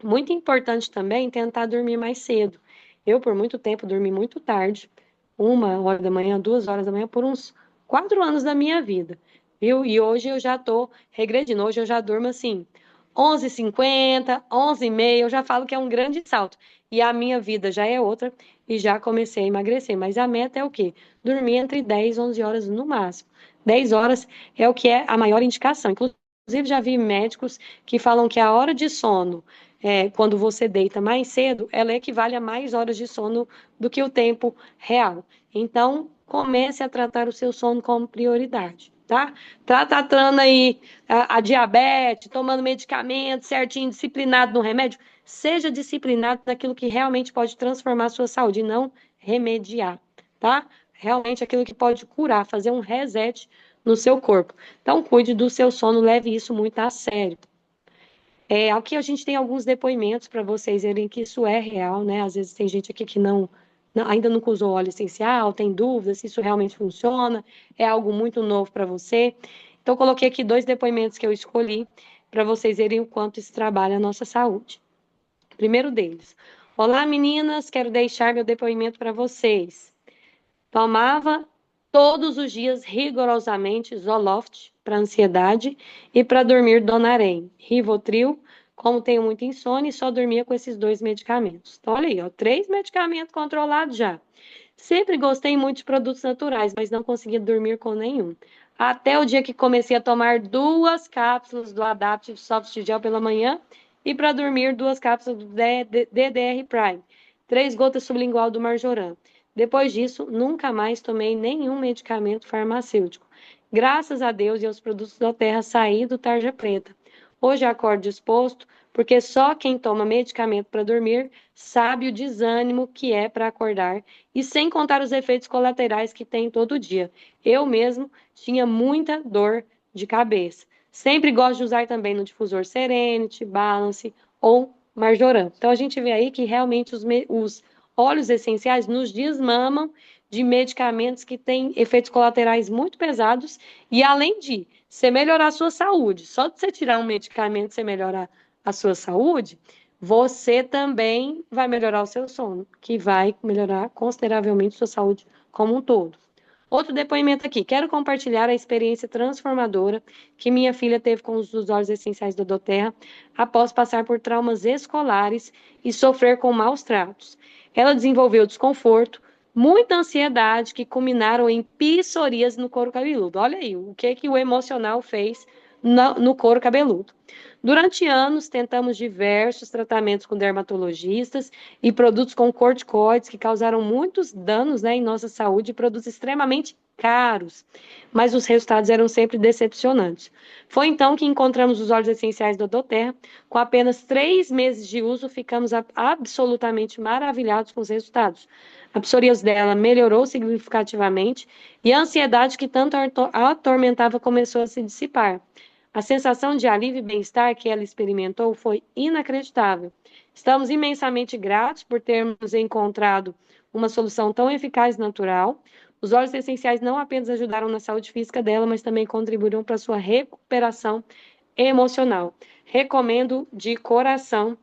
Muito importante também tentar dormir mais cedo. Eu, por muito tempo, dormi muito tarde, 1 hora da manhã, 2 horas da manhã, por uns 4 anos da minha vida, viu? E hoje eu já estou regredindo. Hoje eu já durmo assim, 11h50, 11h30, eu já falo que é um grande salto. E a minha vida já é outra e já comecei a emagrecer. Mas a meta é o quê? Dormir entre 10 e 11 horas no máximo. 10 horas é o que é a maior indicação. Inclusive, já vi médicos que falam que a hora de sono quando você deita mais cedo, ela equivale a mais horas de sono do que o tempo real. Então, comece a tratar o seu sono como prioridade, tá? Tá tratando aí a diabetes, tomando medicamento certinho, disciplinado no remédio. Seja disciplinado naquilo que realmente pode transformar a sua saúde e não remediar, tá? Realmente aquilo que pode curar, fazer um reset no seu corpo. Então, cuide do seu sono, leve isso muito a sério. Aqui a gente tem alguns depoimentos para vocês verem que isso é real, né? Às vezes tem gente aqui que ainda nunca usou óleo essencial, tem dúvidas se isso realmente funciona, é algo muito novo para você. Então, coloquei aqui 2 depoimentos que eu escolhi para vocês verem o quanto isso trabalha a nossa saúde. Primeiro deles: Olá meninas, quero deixar meu depoimento para vocês. Tomava todos os dias rigorosamente Zoloft para ansiedade e para dormir Donarém, Rivotril, como tenho muita insônia e só dormia com esses 2 medicamentos. Então, olha aí, ó, 3 medicamentos controlados já. Sempre gostei muito de produtos naturais, mas não conseguia dormir com nenhum. Até o dia que comecei a tomar 2 cápsulas do Adaptive Soft Gel pela manhã e para dormir 2 cápsulas do DDR Prime, 3 gotas sublingual do Marjoram. Depois disso, nunca mais tomei nenhum medicamento farmacêutico. Graças a Deus e aos produtos da terra, saí do tarja preta. Hoje acordo disposto, porque só quem toma medicamento para dormir sabe o desânimo que é para acordar, e sem contar os efeitos colaterais que tem todo dia. Eu mesmo tinha muita dor de cabeça. Sempre gosto de usar também no difusor Serenity, Balance ou Marjoram. Então a gente vê aí que realmente os óleos essenciais nos desmamam de medicamentos que têm efeitos colaterais muito pesados e além de você melhorar a sua saúde, só de você tirar um medicamento você melhorar a sua saúde, você também vai melhorar o seu sono, que vai melhorar consideravelmente a sua saúde como um todo. Outro depoimento aqui. Quero compartilhar a experiência transformadora que minha filha teve com os óleos essenciais do doTERRA após passar por traumas escolares e sofrer com maus tratos. Ela desenvolveu desconforto, muita ansiedade que culminaram em psoríase no couro cabeludo. Olha aí o que o emocional fez no couro cabeludo. Durante anos, tentamos diversos tratamentos com dermatologistas e produtos com corticoides que causaram muitos danos, né, em nossa saúde e produtos extremamente caros, mas os resultados eram sempre decepcionantes. Foi então que encontramos os óleos essenciais do doTERRA. Com apenas 3 meses de uso, ficamos absolutamente maravilhados com os resultados. A psoríase dela melhorou significativamente e a ansiedade que tanto a atormentava começou a se dissipar. A sensação de alívio e bem-estar que ela experimentou foi inacreditável. Estamos imensamente gratos por termos encontrado uma solução tão eficaz e natural. Os óleos essenciais não apenas ajudaram na saúde física dela, mas também contribuíram para a sua recuperação emocional. Recomendo de coração.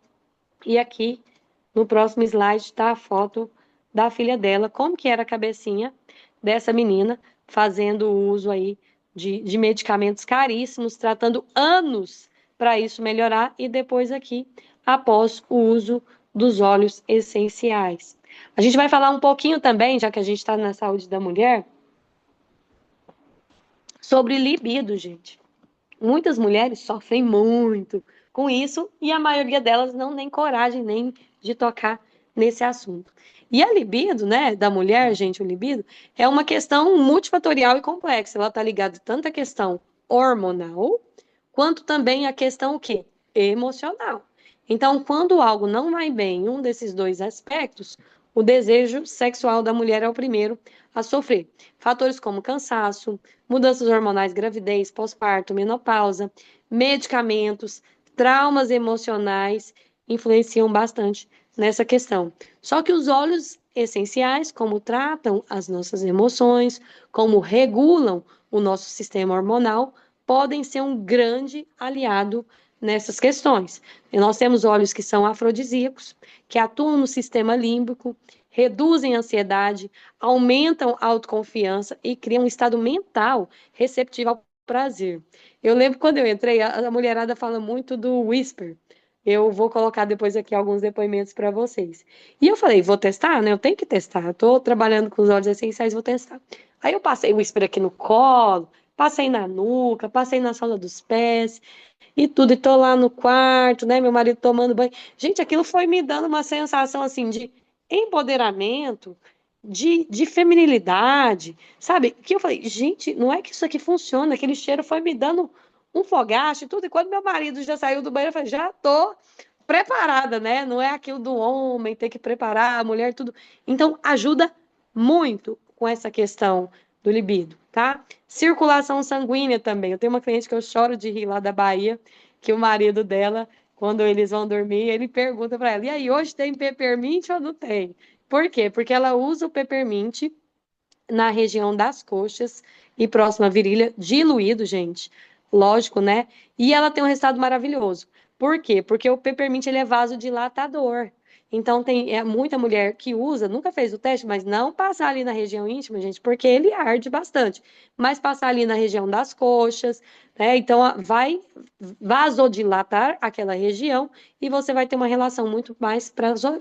E aqui, no próximo slide, está a foto da filha dela, como que era a cabecinha dessa menina, fazendo uso aí de medicamentos caríssimos, tratando anos para isso melhorar, e depois aqui, após o uso dos óleos essenciais. A gente vai falar um pouquinho também, já que a gente está na saúde da mulher, sobre libido, gente. Muitas mulheres sofrem muito com isso e a maioria delas não tem coragem nem de tocar nesse assunto. E a libido, né, da mulher, gente, o libido, é uma questão multifatorial e complexa. Ela está ligada tanto à questão hormonal, quanto também à questão o quê? Emocional. Então, quando algo não vai bem em um desses dois aspectos, o desejo sexual da mulher é o primeiro a sofrer. Fatores como cansaço, mudanças hormonais, gravidez, pós-parto, menopausa, medicamentos, traumas emocionais influenciam bastante nessa questão. Só que os óleos essenciais, como tratam as nossas emoções, como regulam o nosso sistema hormonal, podem ser um grande aliado nessas questões. E nós temos óleos que são afrodisíacos, que atuam no sistema límbico, reduzem a ansiedade, aumentam a autoconfiança e criam um estado mental receptivo ao prazer. Eu lembro quando eu entrei, a mulherada fala muito do Whisper. Eu vou colocar depois aqui alguns depoimentos para vocês. E eu falei, vou testar, né? Eu tenho que testar. Eu tô trabalhando com os óleos essenciais, vou testar. Aí eu passei o Whisper aqui no colo, passei na nuca, passei na sola dos pés e tudo. E tô lá no quarto, né? Meu marido tomando banho. Gente, aquilo foi me dando uma sensação assim de empoderamento, de feminilidade, sabe? Que eu falei, gente, não é que isso aqui funciona. Aquele cheiro foi me dando um fogacho e tudo. E quando meu marido já saiu do banho, eu falei, já tô preparada, né? Não é aquilo do homem ter que preparar a mulher, tudo. Então, ajuda muito com essa questão do libido, tá? Circulação sanguínea também. Eu tenho uma cliente que eu choro de rir lá da Bahia, que o marido dela, quando eles vão dormir, ele pergunta para ela: e aí, hoje tem peppermint ou não tem? Por quê? Porque ela usa o peppermint na região das coxas e próxima à virilha, diluído, gente. Lógico, né? E ela tem um resultado maravilhoso. Por quê? Porque o peppermint ele é vasodilatador. Então tem muita mulher que usa, nunca fez o teste, mas não passar ali na região íntima, gente, porque ele arde bastante. Mas passar ali na região das coxas, né? Então vai vasodilatar aquela região e você vai ter uma relação muito mais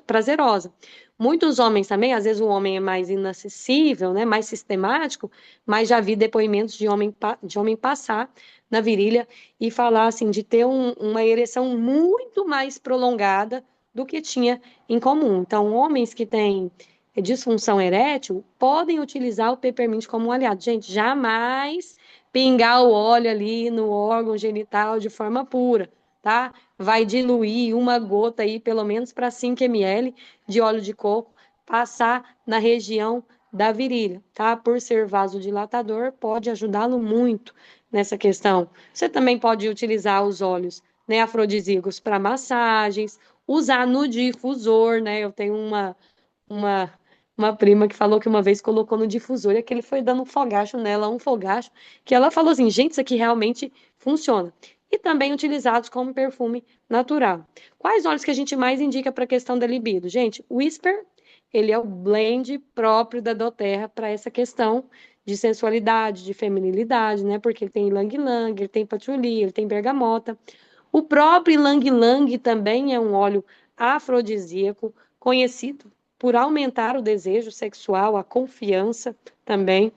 prazerosa. Muitos homens também, às vezes o homem é mais inacessível, né, mais sistemático, mas já vi depoimentos de homem passar na virilha e falar assim de ter uma ereção muito mais prolongada do que tinha em comum. Então, homens que têm disfunção erétil podem utilizar o peppermint como um aliado. Gente, jamais pingar o óleo ali no órgão genital de forma pura, tá? Vai diluir uma gota aí, pelo menos para 5 ml de óleo de coco, passar na região da virilha, tá? Por ser vasodilatador, pode ajudá-lo muito nessa questão. Você também pode utilizar os óleos, né, afrodisíacos para massagens, usar no difusor, né? Eu tenho uma, uma prima que falou que uma vez colocou no difusor e aquele foi dando um fogacho nela, um fogacho, que ela falou assim, gente, isso aqui realmente funciona. E também utilizados como perfume natural. Quais óleos que a gente mais indica para a questão da libido? Gente, o Whisper, ele é o blend próprio da doTERRA para essa questão de sensualidade, de feminilidade, né? Porque ele tem ylang-ylang, ele tem patchouli, ele tem bergamota. O próprio ylang-ylang também é um óleo afrodisíaco, conhecido por aumentar o desejo sexual, a confiança também.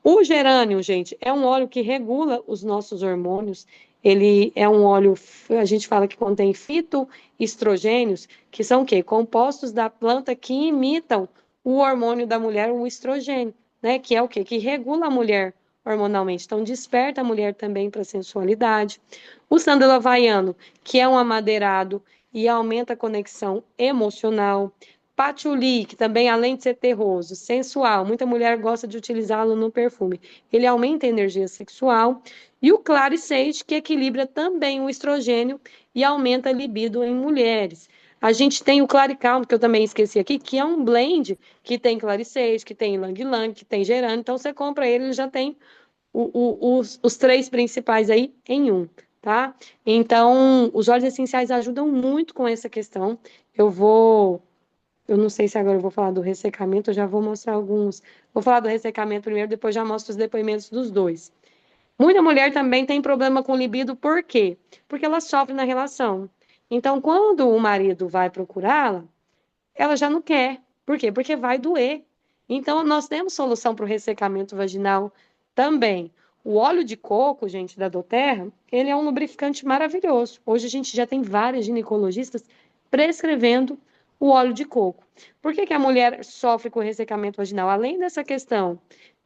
O gerânio, gente, é um óleo que regula os nossos hormônios. Ele é um óleo, a gente fala que contém fitoestrogênios, que são o quê? Compostos da planta que imitam o hormônio da mulher, o estrogênio, né? Que é o quê? Que regula a mulher hormonalmente. Então, desperta a mulher também para a sensualidade. O sândalo havaiano, que é um amadeirado e aumenta a conexão emocional. Patchouli, que também, além de ser terroso, sensual, muita mulher gosta de utilizá-lo no perfume. Ele aumenta a energia sexual. E o Clary Sage, que equilibra também o estrogênio e aumenta a libido em mulheres. A gente tem o Clary Calm, que eu também esqueci aqui, que é um blend que tem Clary Sage, que tem Ylang Ylang, que tem gerânio. Então, você compra ele, ele já tem os três principais aí em um, tá? Então, os óleos essenciais ajudam muito com essa questão. Eu não sei se agora eu vou falar do ressecamento, eu já vou mostrar alguns. Vou falar do ressecamento primeiro, depois já mostro os depoimentos dos dois. Muita mulher também tem problema com libido, por quê? Porque ela sofre na relação. Então, quando o marido vai procurá-la, ela já não quer. Por quê? Porque vai doer. Então, nós temos solução para o ressecamento vaginal também. O óleo de coco, gente, da doTERRA, ele é um lubrificante maravilhoso. Hoje a gente já tem várias ginecologistas prescrevendo o óleo de coco. Por que que a mulher sofre com ressecamento vaginal? Além dessa questão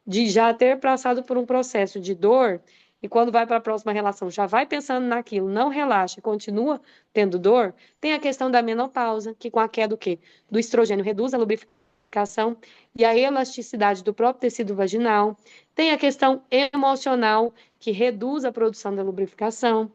de já ter passado por um processo de dor, e quando vai para a próxima relação já vai pensando naquilo, não relaxa, continua tendo dor, tem a questão da menopausa, que com a queda do quê? Do estrogênio reduz a lubrificação e a elasticidade do próprio tecido vaginal. Tem a questão emocional, que reduz a produção da lubrificação.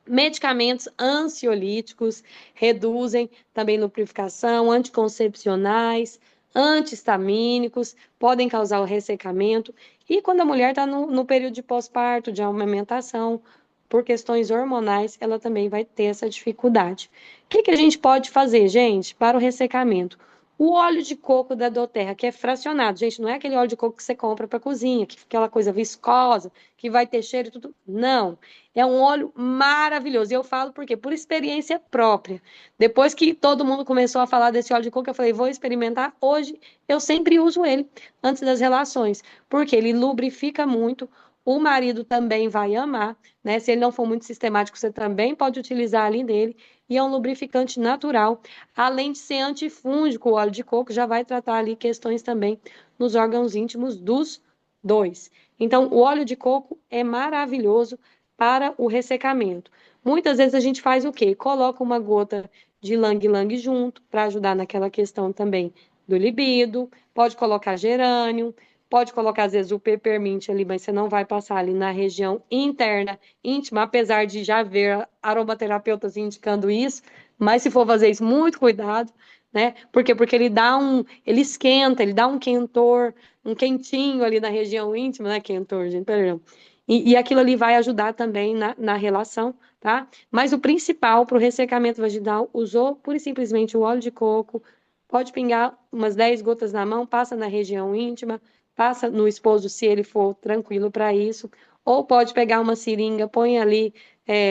Medicamentos ansiolíticos reduzem também lubrificação, anticoncepcionais, antihistamínicos, podem causar o ressecamento. E quando a mulher está no período de pós-parto, de amamentação, por questões hormonais, ela também vai ter essa dificuldade. O que a gente pode fazer, gente, para o ressecamento? O óleo de coco da doTERRA, que é fracionado, gente, não é aquele óleo de coco que você compra para cozinha, que aquela coisa viscosa, que vai ter cheiro e tudo. Não. É um óleo maravilhoso. E eu falo por quê? Por experiência própria. Depois que todo mundo começou a falar desse óleo de coco, eu falei, vou experimentar. Hoje eu sempre uso ele antes das relações, porque ele lubrifica muito. O marido também vai amar, né? Se ele não for muito sistemático, você também pode utilizar ali dele. E é um lubrificante natural. Além de ser antifúngico, o óleo de coco já vai tratar ali questões também nos órgãos íntimos dos dois. Então, o óleo de coco é maravilhoso para o ressecamento. Muitas vezes a gente faz o quê? Coloca uma gota de lang-lang junto, para ajudar naquela questão também do libido, pode colocar gerânio, pode colocar às vezes o peppermint ali, mas você não vai passar ali na região interna, íntima, apesar de já ver aromaterapeutas indicando isso, mas se for fazer isso, muito cuidado, né? Por quê? Porque ele esquenta, ele dá um quentor, um quentinho ali na região íntima, né? Quentor, gente, perdão. E aquilo ali vai ajudar também na relação, tá? Mas o principal para o ressecamento vaginal, usou pura e simplesmente o óleo de coco, pode pingar umas 10 gotas na mão, passa na região íntima, passa no esposo se ele for tranquilo para isso, ou pode pegar uma seringa, põe ali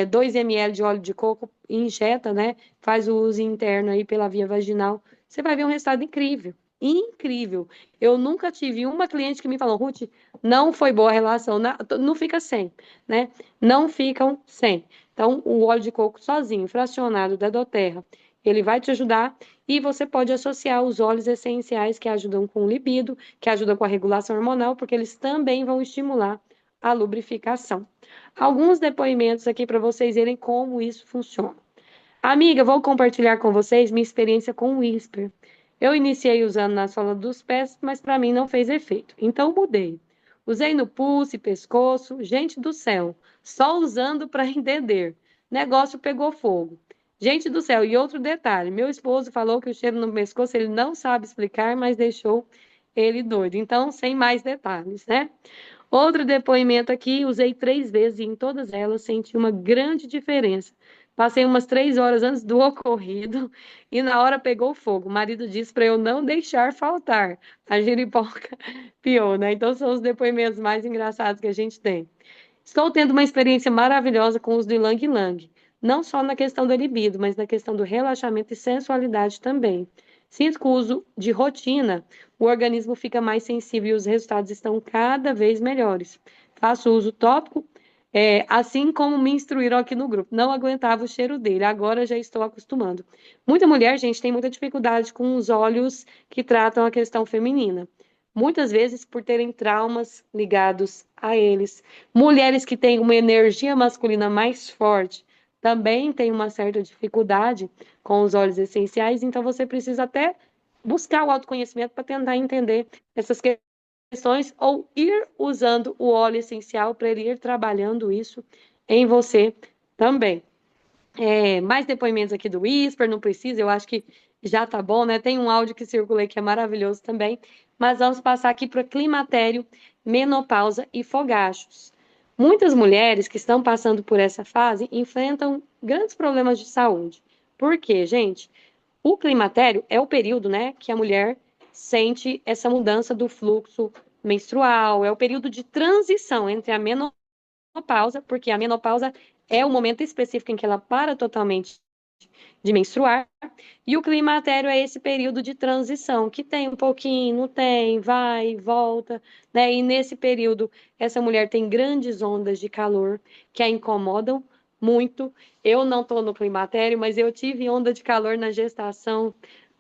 2 ml de óleo de coco, injeta, né? Faz o uso interno aí pela via vaginal, você vai ver um resultado incrível. Incrível. Eu nunca tive uma cliente que me falou, Ruth, não foi boa a relação, não fica sem, né? Não ficam sem. Então, o óleo de coco sozinho, fracionado da doTERRA, ele vai te ajudar e você pode associar os óleos essenciais que ajudam com o libido, que ajudam com a regulação hormonal, porque eles também vão estimular a lubrificação. Alguns depoimentos aqui para vocês verem como isso funciona. Amiga, vou compartilhar com vocês minha experiência com o Whisper. Eu iniciei usando na sola dos pés, mas para mim não fez efeito. Então mudei. Usei no pulso e pescoço. Gente do céu, só usando para entender. Negócio pegou fogo. Gente do céu, e outro detalhe: meu esposo falou que o cheiro no pescoço ele não sabe explicar, mas deixou ele doido. Então, sem mais detalhes, né? Outro depoimento aqui, usei 3 vezes e em todas elas senti uma grande diferença. Passei umas 3 horas antes do ocorrido e na hora pegou fogo. O marido disse para eu não deixar faltar. A giripoca pior, né? Então são os depoimentos mais engraçados que a gente tem. Estou tendo uma experiência maravilhosa com o uso do Ylang Ylang, não só na questão do libido, mas na questão do relaxamento e sensualidade também. Sinto que o uso de rotina, o organismo fica mais sensível e os resultados estão cada vez melhores. Faço uso tópico, assim como me instruíram aqui no grupo. Não aguentava o cheiro dele, agora já estou acostumando. Muita mulher, gente, tem muita dificuldade com os óleos que tratam a questão feminina. Muitas vezes por terem traumas ligados a eles. Mulheres que têm uma energia masculina mais forte também têm uma certa dificuldade com os óleos essenciais, então você precisa até buscar o autoconhecimento para tentar entender essas questões ou ir usando o óleo essencial para ele ir trabalhando isso em você também. Mais depoimentos aqui do Whisper, não precisa, eu acho que já tá bom, né? Tem um áudio que circulei que é maravilhoso também, mas vamos passar aqui para climatério, menopausa e fogachos. Muitas mulheres que estão passando por essa fase enfrentam grandes problemas de saúde. Por quê, gente? O climatério é o período, né, que a mulher sente essa mudança do fluxo menstrual, é o período de transição entre a menopausa, porque a menopausa é o momento específico em que ela para totalmente de menstruar, e o climatério é esse período de transição, que tem um pouquinho, não tem, vai, volta, né? E nesse período, essa mulher tem grandes ondas de calor que a incomodam muito. Eu não estou no climatério, mas eu tive onda de calor na gestação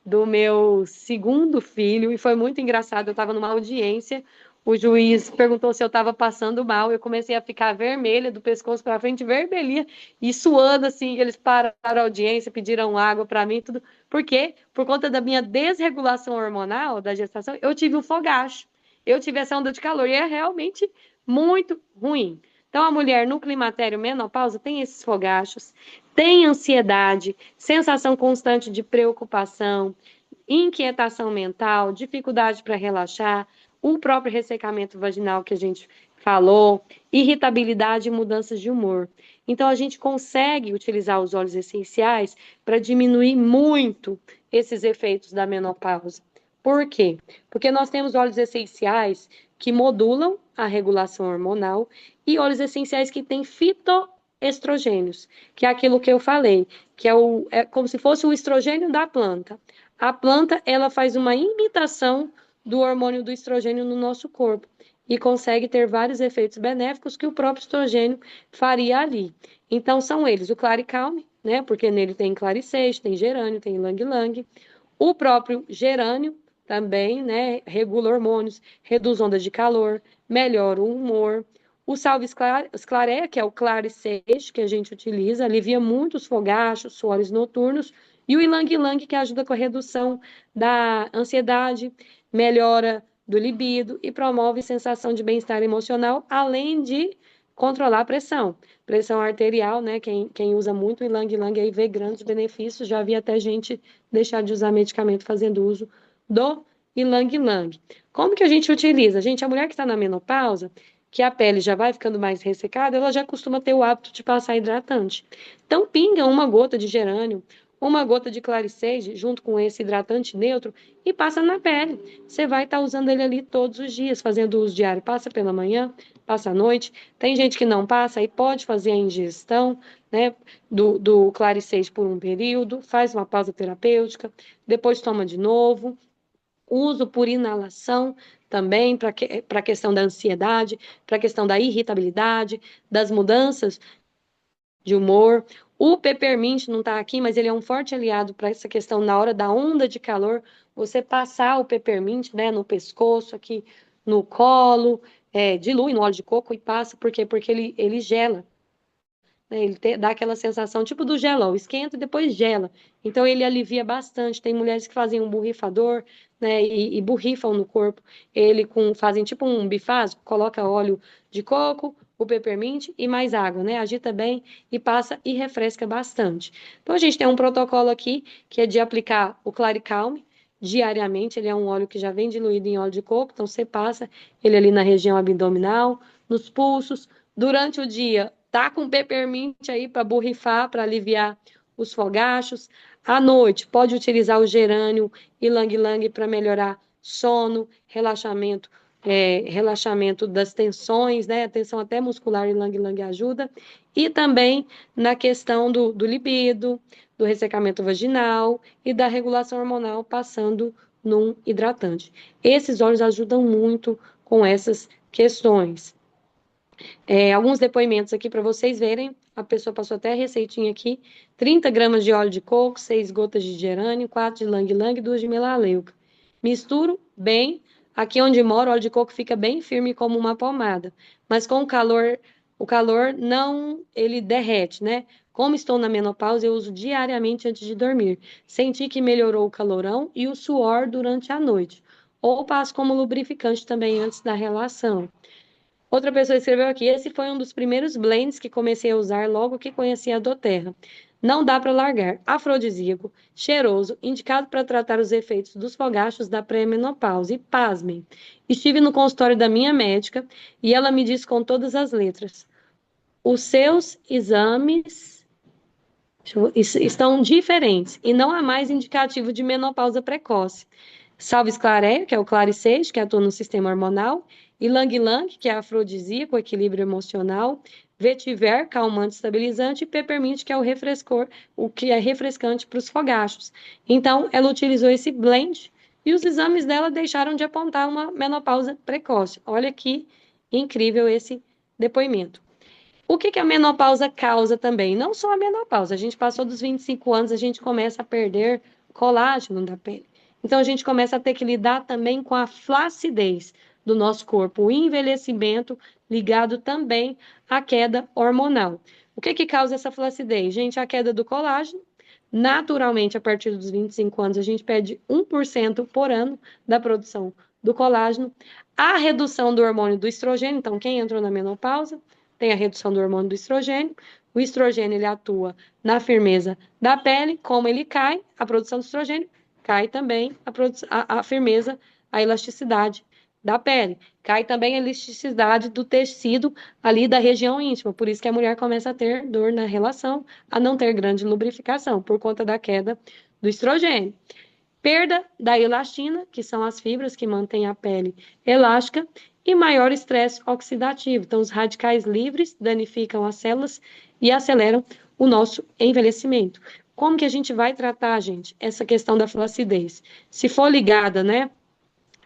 do meu segundo filho, e foi muito engraçado. Eu estava numa audiência, o juiz perguntou se eu estava passando mal, eu comecei a ficar vermelha, do pescoço para frente, vermelhinha, e suando assim. Eles pararam a audiência, pediram água para mim, tudo. Por quê? Por conta da minha desregulação hormonal da gestação, eu tive um fogacho, eu tive essa onda de calor, e é realmente muito ruim. Então, a mulher no climatério menopausa tem esses fogachos, tem ansiedade, sensação constante de preocupação, inquietação mental, dificuldade para relaxar, o próprio ressecamento vaginal que a gente falou, irritabilidade e mudanças de humor. Então, a gente consegue utilizar os óleos essenciais para diminuir muito esses efeitos da menopausa. Por quê? Porque nós temos óleos essenciais que modulam a regulação hormonal e óleos essenciais que têm fitoestrogênios, que é aquilo que eu falei, que é como se fosse o estrogênio da planta. A planta, ela faz uma imitação do hormônio do estrogênio no nosso corpo e consegue ter vários efeitos benéficos que o próprio estrogênio faria ali. Então, são eles o Claricalme, né? Porque nele tem claricês, tem gerânio, tem ylang-ylang. O próprio gerânio também, né? Regula hormônios, reduz ondas de calor, melhora o humor. O salve esclareia, que é o claricês que a gente utiliza, alivia muito os fogachos, suores noturnos. E o ylang-ylang, que ajuda com a redução da ansiedade, melhora do libido e promove sensação de bem-estar emocional, além de controlar a pressão. Pressão arterial, né? Quem usa muito o ylang-ylang aí vê grandes benefícios. Já vi até gente deixar de usar medicamento fazendo uso do ylang-ylang. Como que a gente utiliza? Gente, a mulher que está na menopausa, que a pele já vai ficando mais ressecada, ela já costuma ter o hábito de passar hidratante. Então, pinga uma gota de gerânio, uma gota de claricês, junto com esse hidratante neutro, e passa na pele. Você vai estar usando ele ali todos os dias, fazendo uso diário. Passa pela manhã, passa à noite. Tem gente que não passa e pode fazer a ingestão, né, do claricês por um período, faz uma pausa terapêutica, depois toma de novo. Uso por inalação também para a questão da ansiedade, para a questão da irritabilidade, das mudanças de humor. O peppermint não está aqui, mas ele é um forte aliado para essa questão na hora da onda de calor. Você passar o peppermint, né, no pescoço, aqui no colo, dilui no óleo de coco e passa. Por quê? Porque ele gela, né? Dá aquela sensação tipo do gelol, esquenta e depois gela. Então ele alivia bastante. Tem mulheres que fazem um borrifador, né, e borrifam no corpo. Fazem tipo um bifásico, coloca óleo de coco, o peppermint e mais água, né? Agita bem e passa e refresca bastante. Então a gente tem um protocolo aqui que é de aplicar o Claricalme diariamente. Ele é um óleo que já vem diluído em óleo de coco, então você passa ele ali na região abdominal, nos pulsos. Durante o dia, tá com peppermint aí para borrifar, para aliviar os fogachos. À noite, pode utilizar o gerânio e ylang-ylang para melhorar sono, relaxamento das tensões, né? A tensão até muscular, ylang-ylang ajuda. E também na questão do libido, do ressecamento vaginal e da regulação hormonal, passando num hidratante. Esses óleos ajudam muito com essas questões. Alguns depoimentos aqui para vocês verem. A pessoa passou até a receitinha aqui: 30 gramas de óleo de coco, 6 gotas de gerânio, 4 de ylang-ylang e 2 de melaleuca. Misturo bem. Aqui onde moro, o óleo de coco fica bem firme como uma pomada. Mas com o calor não, ele derrete, né? Como estou na menopausa, eu uso diariamente antes de dormir. Senti que melhorou o calorão e o suor durante a noite. Ou passo como lubrificante também antes da relação. Outra pessoa escreveu aqui: esse foi um dos primeiros blends que comecei a usar logo que conheci a doTERRA. Não dá para largar. Afrodisíaco, cheiroso, indicado para tratar os efeitos dos fogachos da pré-menopausa. E pasmem, estive no consultório da minha médica e ela me disse com todas as letras: os seus exames estão diferentes e não há mais indicativo de menopausa precoce. Salve esclareia, que é o claricês, que atua no sistema hormonal, e ylang-ylang, que é afrodisíaco, equilíbrio emocional, vetiver, calmante estabilizante, e peppermint, que é o que é refrescante para os fogachos. Então, ela utilizou esse blend e os exames dela deixaram de apontar uma menopausa precoce. Olha que incrível esse depoimento. O que a menopausa causa também? Não só a menopausa, a gente passou dos 25 anos, a gente começa a perder colágeno da pele. Então, a gente começa a ter que lidar também com a flacidez do nosso corpo, o envelhecimento ligado também à queda hormonal. O que causa essa flacidez? Gente, a queda do colágeno. Naturalmente, a partir dos 25 anos, a gente perde 1% por ano da produção do colágeno. A redução do hormônio do estrogênio, então, quem entrou na menopausa tem a redução do hormônio do estrogênio. O estrogênio ele atua na firmeza da pele, como ele cai, a produção do estrogênio cai também a firmeza, a elasticidade da pele. Cai também a elasticidade do tecido ali da região íntima. Por isso que a mulher começa a ter dor na relação, a não ter grande lubrificação, por conta da queda do estrogênio. Perda da elastina, que são as fibras que mantêm a pele elástica, e maior estresse oxidativo. Então, os radicais livres danificam as células e aceleram o nosso envelhecimento. Como que a gente vai tratar, gente, essa questão da flacidez? Se for ligada, né,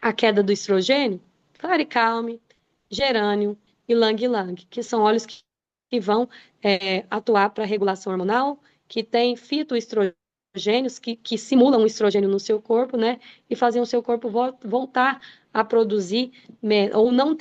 à queda do estrogênio, claricalme, gerânio e lang-lang, que são óleos que vão atuar para regulação hormonal, que tem fitoestrogênios que simulam o estrogênio no seu corpo, né, e fazem o seu corpo voltar a produzir, ou não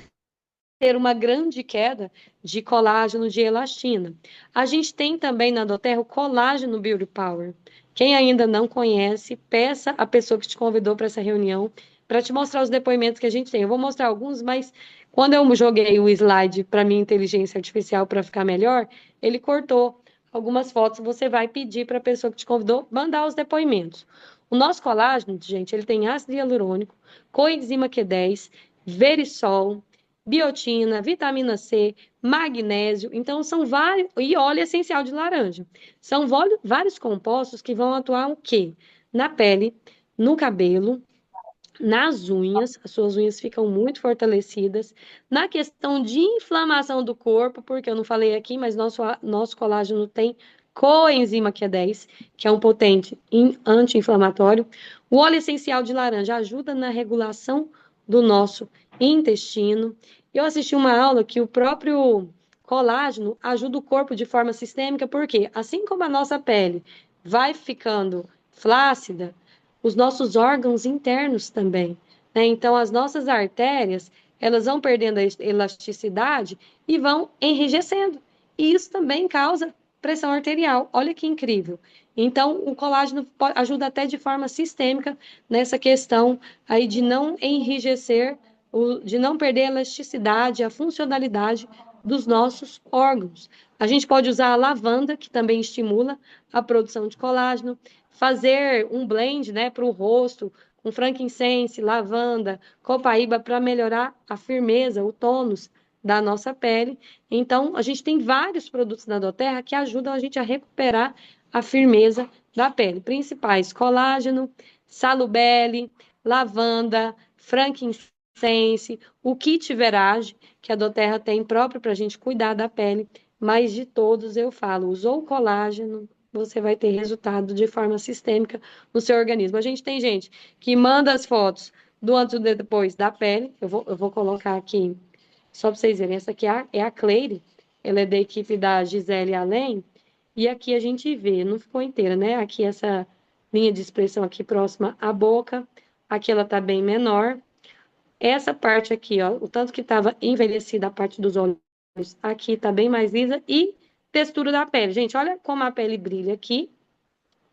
ter uma grande queda de colágeno, de elastina. A gente tem também na doTERRA o colágeno Beauty Power. Quem ainda não conhece, peça a pessoa que te convidou para essa reunião para te mostrar os depoimentos que a gente tem. Eu vou mostrar alguns, mas quando eu joguei o slide para minha inteligência artificial para ficar melhor, ele cortou algumas fotos. Você vai pedir para a pessoa que te convidou mandar os depoimentos. O nosso colágeno, gente, ele tem ácido hialurônico, coenzima Q10, verisol, biotina, vitamina C, magnésio. Então, são vários. E óleo essencial de laranja. São vários compostos que vão atuar o quê? Na pele, no cabelo, nas unhas, as suas unhas ficam muito fortalecidas, na questão de inflamação do corpo, porque eu não falei aqui, mas nosso colágeno tem coenzima Q10, que é um potente anti-inflamatório. O óleo essencial de laranja ajuda na regulação do nosso intestino. Eu assisti uma aula que o próprio colágeno ajuda o corpo de forma sistêmica, porque assim como a nossa pele vai ficando flácida, os nossos órgãos internos também, né? Então, as nossas artérias, elas vão perdendo a elasticidade e vão enrijecendo. E isso também causa pressão arterial. Olha que incrível. Então, o colágeno ajuda até de forma sistêmica nessa questão aí de não enrijecer, de não perder a elasticidade, a funcionalidade dos nossos órgãos. A gente pode usar a lavanda, que também estimula a produção de colágeno, fazer um blend, né, para o rosto, com frankincense, lavanda, copaíba, para melhorar a firmeza, o tônus da nossa pele. Então, a gente tem vários produtos da doTERRA que ajudam a gente a recuperar a firmeza da pele. Principais: colágeno, salubelle, lavanda, frankincense, o kit Verage, que a doTERRA tem próprio para a gente cuidar da pele. Mas de todos eu falo, usou o colágeno, você vai ter resultado de forma sistêmica no seu organismo. A gente tem gente que manda as fotos do antes e do depois da pele. Eu vou colocar aqui, só para vocês verem. Essa aqui é a Cleire, ela é da equipe da Gisele Além. E aqui a gente vê, não ficou inteira, né? Aqui essa linha de expressão aqui próxima à boca. Aqui ela tá bem menor. Essa parte aqui, ó, o tanto que estava envelhecida a parte dos olhos, aqui está bem mais lisa. E textura da pele. Gente, olha como a pele brilha aqui,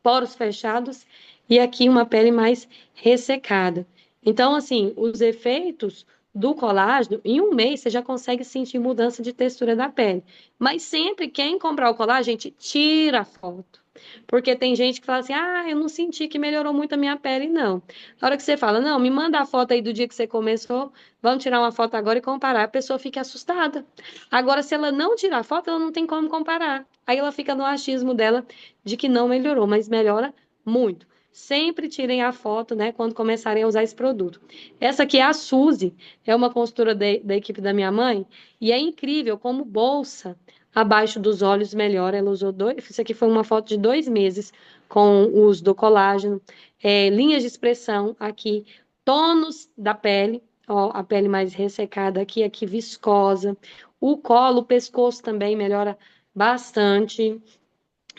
poros fechados, e aqui uma pele mais ressecada. Então, assim, os efeitos do colágeno, em um mês você já consegue sentir mudança de textura da pele. Mas sempre quem comprar o colágeno, gente, tira a foto. Porque tem gente que fala assim, eu não senti que melhorou muito a minha pele, não. Na hora que você fala, não, me manda a foto aí do dia que você começou, vamos tirar uma foto agora e comparar. A pessoa fica assustada. Agora, se ela não tirar a foto, ela não tem como comparar. Aí ela fica no achismo dela de que não melhorou, mas melhora muito. Sempre tirem a foto, né, quando começarem a usar esse produto. Essa aqui é a Suzy, é uma consultora da equipe da minha mãe, e é incrível como bolsa abaixo dos olhos melhora. Ela usou isso aqui foi uma foto de 2 meses com o uso do colágeno, linhas de expressão aqui, tônus da pele, ó, a pele mais ressecada aqui viscosa, o colo, o pescoço também melhora bastante.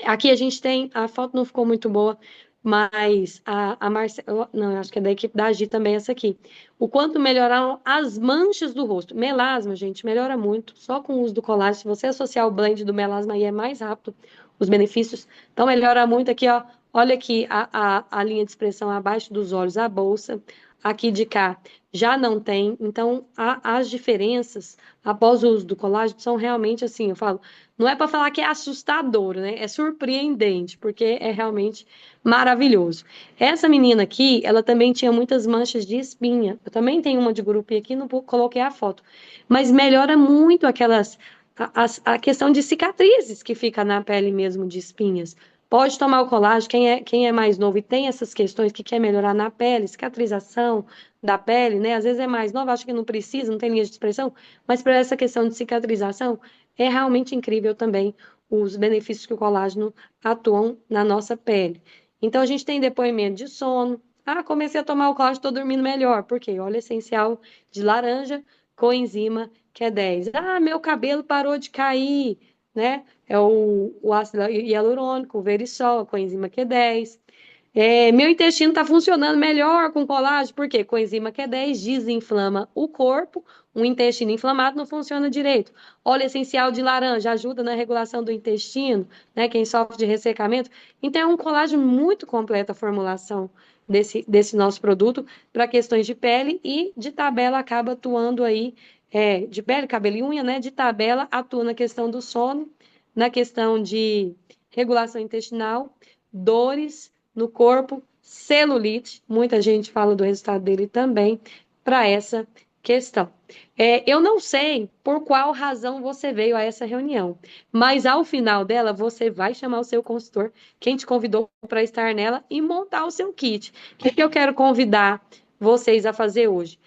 Aqui a gente tem, a foto não ficou muito boa, Mas a Marcela, não, acho que é da equipe da Agi também essa aqui. O quanto melhoraram as manchas do rosto. Melasma, gente, melhora muito. Só com o uso do colágeno. Se você associar o blend do melasma aí é mais rápido os benefícios. Então melhora muito aqui, ó. Olha aqui a linha de expressão abaixo dos olhos, a bolsa. Aqui de cá já não tem. Então as diferenças após o uso do colágeno são realmente assim, eu falo, não é para falar que é assustador, né? É surpreendente, porque é realmente maravilhoso. Essa menina aqui, ela também tinha muitas manchas de espinha. Eu também tenho uma de grupo aqui, não coloquei a foto. Mas melhora muito a questão de cicatrizes que fica na pele mesmo de espinhas. Pode tomar o colágeno, quem é mais novo e tem essas questões que quer melhorar na pele, cicatrização da pele, né? Às vezes é mais novo, acho que não precisa, não tem linha de expressão, mas para essa questão de cicatrização, é realmente incrível também os benefícios que o colágeno atuam na nossa pele. Então, a gente tem depoimento de sono. Ah, comecei a tomar o colágeno, estou dormindo melhor. Por quê? Óleo essencial de laranja, coenzima Q10. Ah, meu cabelo parou de cair, né? É o ácido hialurônico, o Verisol, a coenzima Q10. Meu intestino está funcionando melhor com colágeno, porque coenzima Q10 desinflama o corpo, um intestino inflamado não funciona direito. Óleo essencial de laranja ajuda na regulação do intestino, né? Quem sofre de ressecamento. Então, é um colágeno muito completo a formulação desse nosso produto para questões de pele e de tabela acaba atuando aí, de pele, cabelo e unha, né? De tabela atua na questão do sono, na questão de regulação intestinal, dores no corpo, celulite, muita gente fala do resultado dele também, para essa questão. Eu não sei por qual razão você veio a essa reunião, mas ao final dela você vai chamar o seu consultor, quem te convidou para estar nela, e montar o seu kit. O que eu quero convidar vocês a fazer hoje?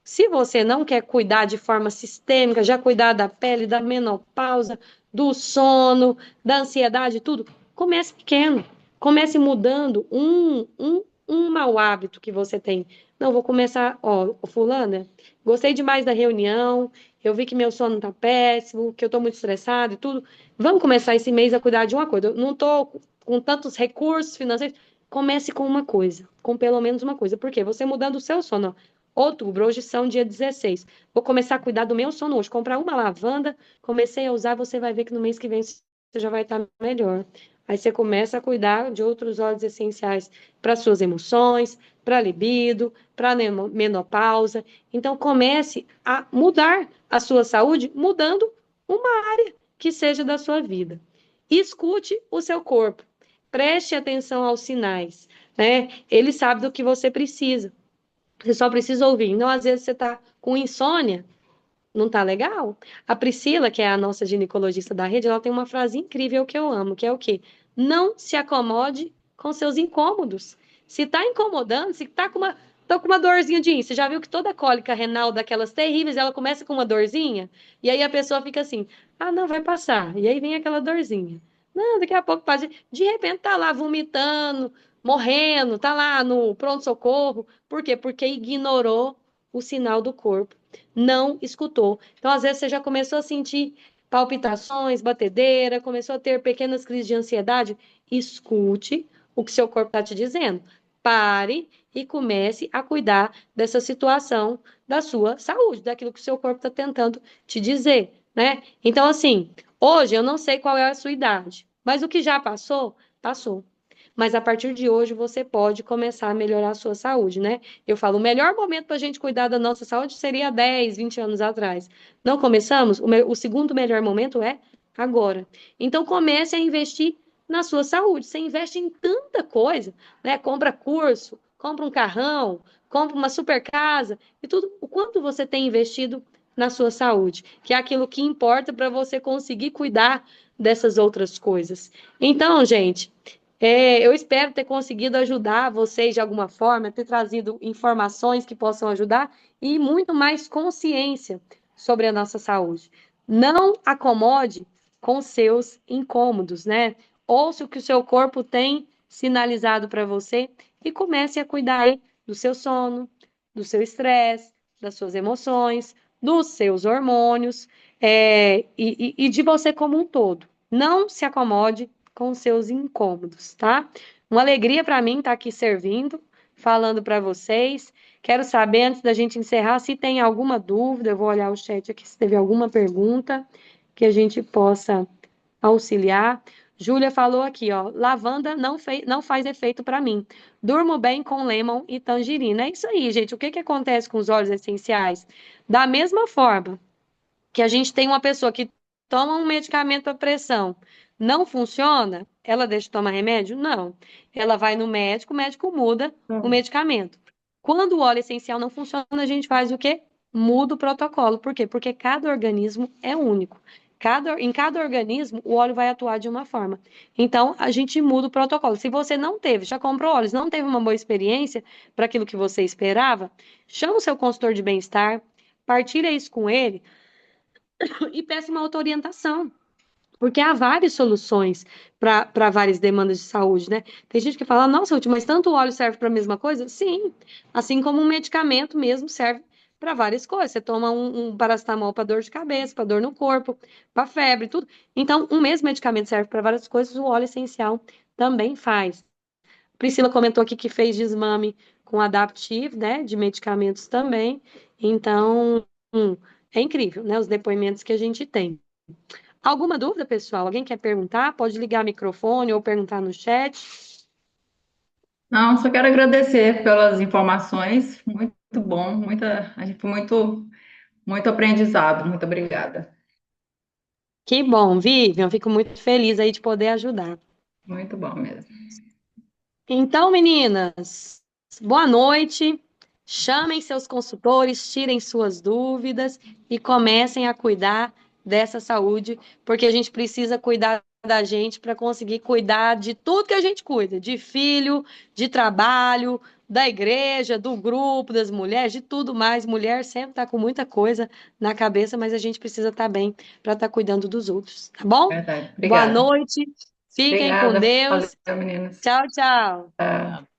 Se você não quer cuidar de forma sistêmica, já cuidar da pele, da menopausa, do sono, da ansiedade, tudo, comece pequeno. Comece mudando um mau hábito que você tem. Não, vou começar, ó, fulana, gostei demais da reunião, eu vi que meu sono tá péssimo, que eu tô muito estressada e tudo. Vamos começar esse mês a cuidar de uma coisa. Eu não tô com tantos recursos financeiros. Comece com uma coisa, com pelo menos uma coisa. Por quê? Você mudando o seu sono, ó. Outubro, hoje são dia 16. Vou começar a cuidar do meu sono hoje. Comprar uma lavanda, comecei a usar, você vai ver que no mês que vem você já vai estar melhor. Aí você começa a cuidar de outros óleos essenciais para suas emoções, para libido, para menopausa. Então comece a mudar a sua saúde, mudando uma área que seja da sua vida. Escute o seu corpo. Preste atenção aos sinais, né? Ele sabe do que você precisa. Você só precisa ouvir. Então, às vezes, você está com insônia, não está legal? A Priscila, que é a nossa ginecologista da rede, ela tem uma frase incrível que eu amo, que é o quê? Não se acomode com seus incômodos. Se está incomodando, se está tô com uma dorzinha de rim, você já viu que toda cólica renal daquelas terríveis, ela começa com uma dorzinha? E aí a pessoa fica assim, ah, não, vai passar. E aí vem aquela dorzinha. Não, daqui a pouco passa. De repente tá lá vomitando, morrendo, tá lá no pronto-socorro. Por quê? Porque ignorou o sinal do corpo, não escutou. Então, às vezes, você já começou a sentir palpitações, batedeira, começou a ter pequenas crises de ansiedade. Escute o que seu corpo está te dizendo. Pare e comece a cuidar dessa situação da sua saúde, daquilo que o seu corpo está tentando te dizer, né? Então, assim, hoje eu não sei qual é a sua idade, mas o que já passou, passou. Mas a partir de hoje você pode começar a melhorar a sua saúde, né? Eu falo, o melhor momento para a gente cuidar da nossa saúde seria 10, 20 anos atrás. Não começamos? O segundo melhor momento é agora. Então comece a investir na sua saúde. Você investe em tanta coisa, né? Compra curso, compra um carrão, compra uma super casa e tudo. O quanto você tem investido na sua saúde, que é aquilo que importa para você conseguir cuidar dessas outras coisas. Então, gente, eu espero ter conseguido ajudar vocês de alguma forma, ter trazido informações que possam ajudar e muito mais consciência sobre a nossa saúde. Não acomode com seus incômodos, né? Ouça o que o seu corpo tem sinalizado para você e comece a cuidar aí do seu sono, do seu estresse, das suas emoções, dos seus hormônios, e de você como um todo. Não se acomode com seus incômodos, tá? Uma alegria para mim estar aqui servindo, falando para vocês. Quero saber, antes da gente encerrar, se tem alguma dúvida, eu vou olhar o chat aqui, se teve alguma pergunta que a gente possa auxiliar. Júlia falou aqui, ó, lavanda não faz efeito para mim. Durmo bem com lemon e tangerina. É isso aí, gente. O que que acontece com os óleos essenciais? Da mesma forma que a gente tem uma pessoa que toma um medicamento para pressão, não funciona, ela deixa de tomar remédio? Não. Ela vai no médico, o médico muda o Hum. medicamento. Quando o óleo essencial não funciona, a gente faz o quê? Muda o protocolo. Por quê? Porque cada organismo é único. Em cada organismo, o óleo vai atuar de uma forma. Então, a gente muda o protocolo. Se você não teve, já comprou óleos, não teve uma boa experiência para aquilo que você esperava, chama o seu consultor de bem-estar, partilha isso com ele, e peça uma auto-orientação. Porque há várias soluções para várias demandas de saúde, né? Tem gente que fala, nossa, Ruth, mas tanto óleo serve para a mesma coisa? Sim, assim como um medicamento mesmo serve para várias coisas. Você toma um paracetamol para dor de cabeça, para dor no corpo, para febre, tudo. Então, um mesmo medicamento serve para várias coisas, o óleo essencial também faz. Priscila comentou aqui que fez desmame com Adaptive, né, de medicamentos também. Então, é incrível, né, os depoimentos que a gente tem. Alguma dúvida, pessoal? Alguém quer perguntar? Pode ligar o microfone ou perguntar no chat. Não, só quero agradecer pelas informações. Muito bom, a gente foi muito aprendizado. Muito obrigada. Que bom, Vivian. Fico muito feliz aí de poder ajudar. Muito bom mesmo. Então, meninas, boa noite. Chamem seus consultores, tirem suas dúvidas e comecem a cuidar dessa saúde, porque a gente precisa cuidar da gente para conseguir cuidar de tudo que a gente cuida, de filho, de trabalho, da igreja, do grupo, das mulheres, de tudo mais. Mulher sempre está com muita coisa na cabeça, mas a gente precisa estar bem para estar cuidando dos outros, tá bom? Verdade. Boa Obrigada. noite, fiquem com Obrigada. Valeu, Deus. meninas. Tchau, tchau. Tá.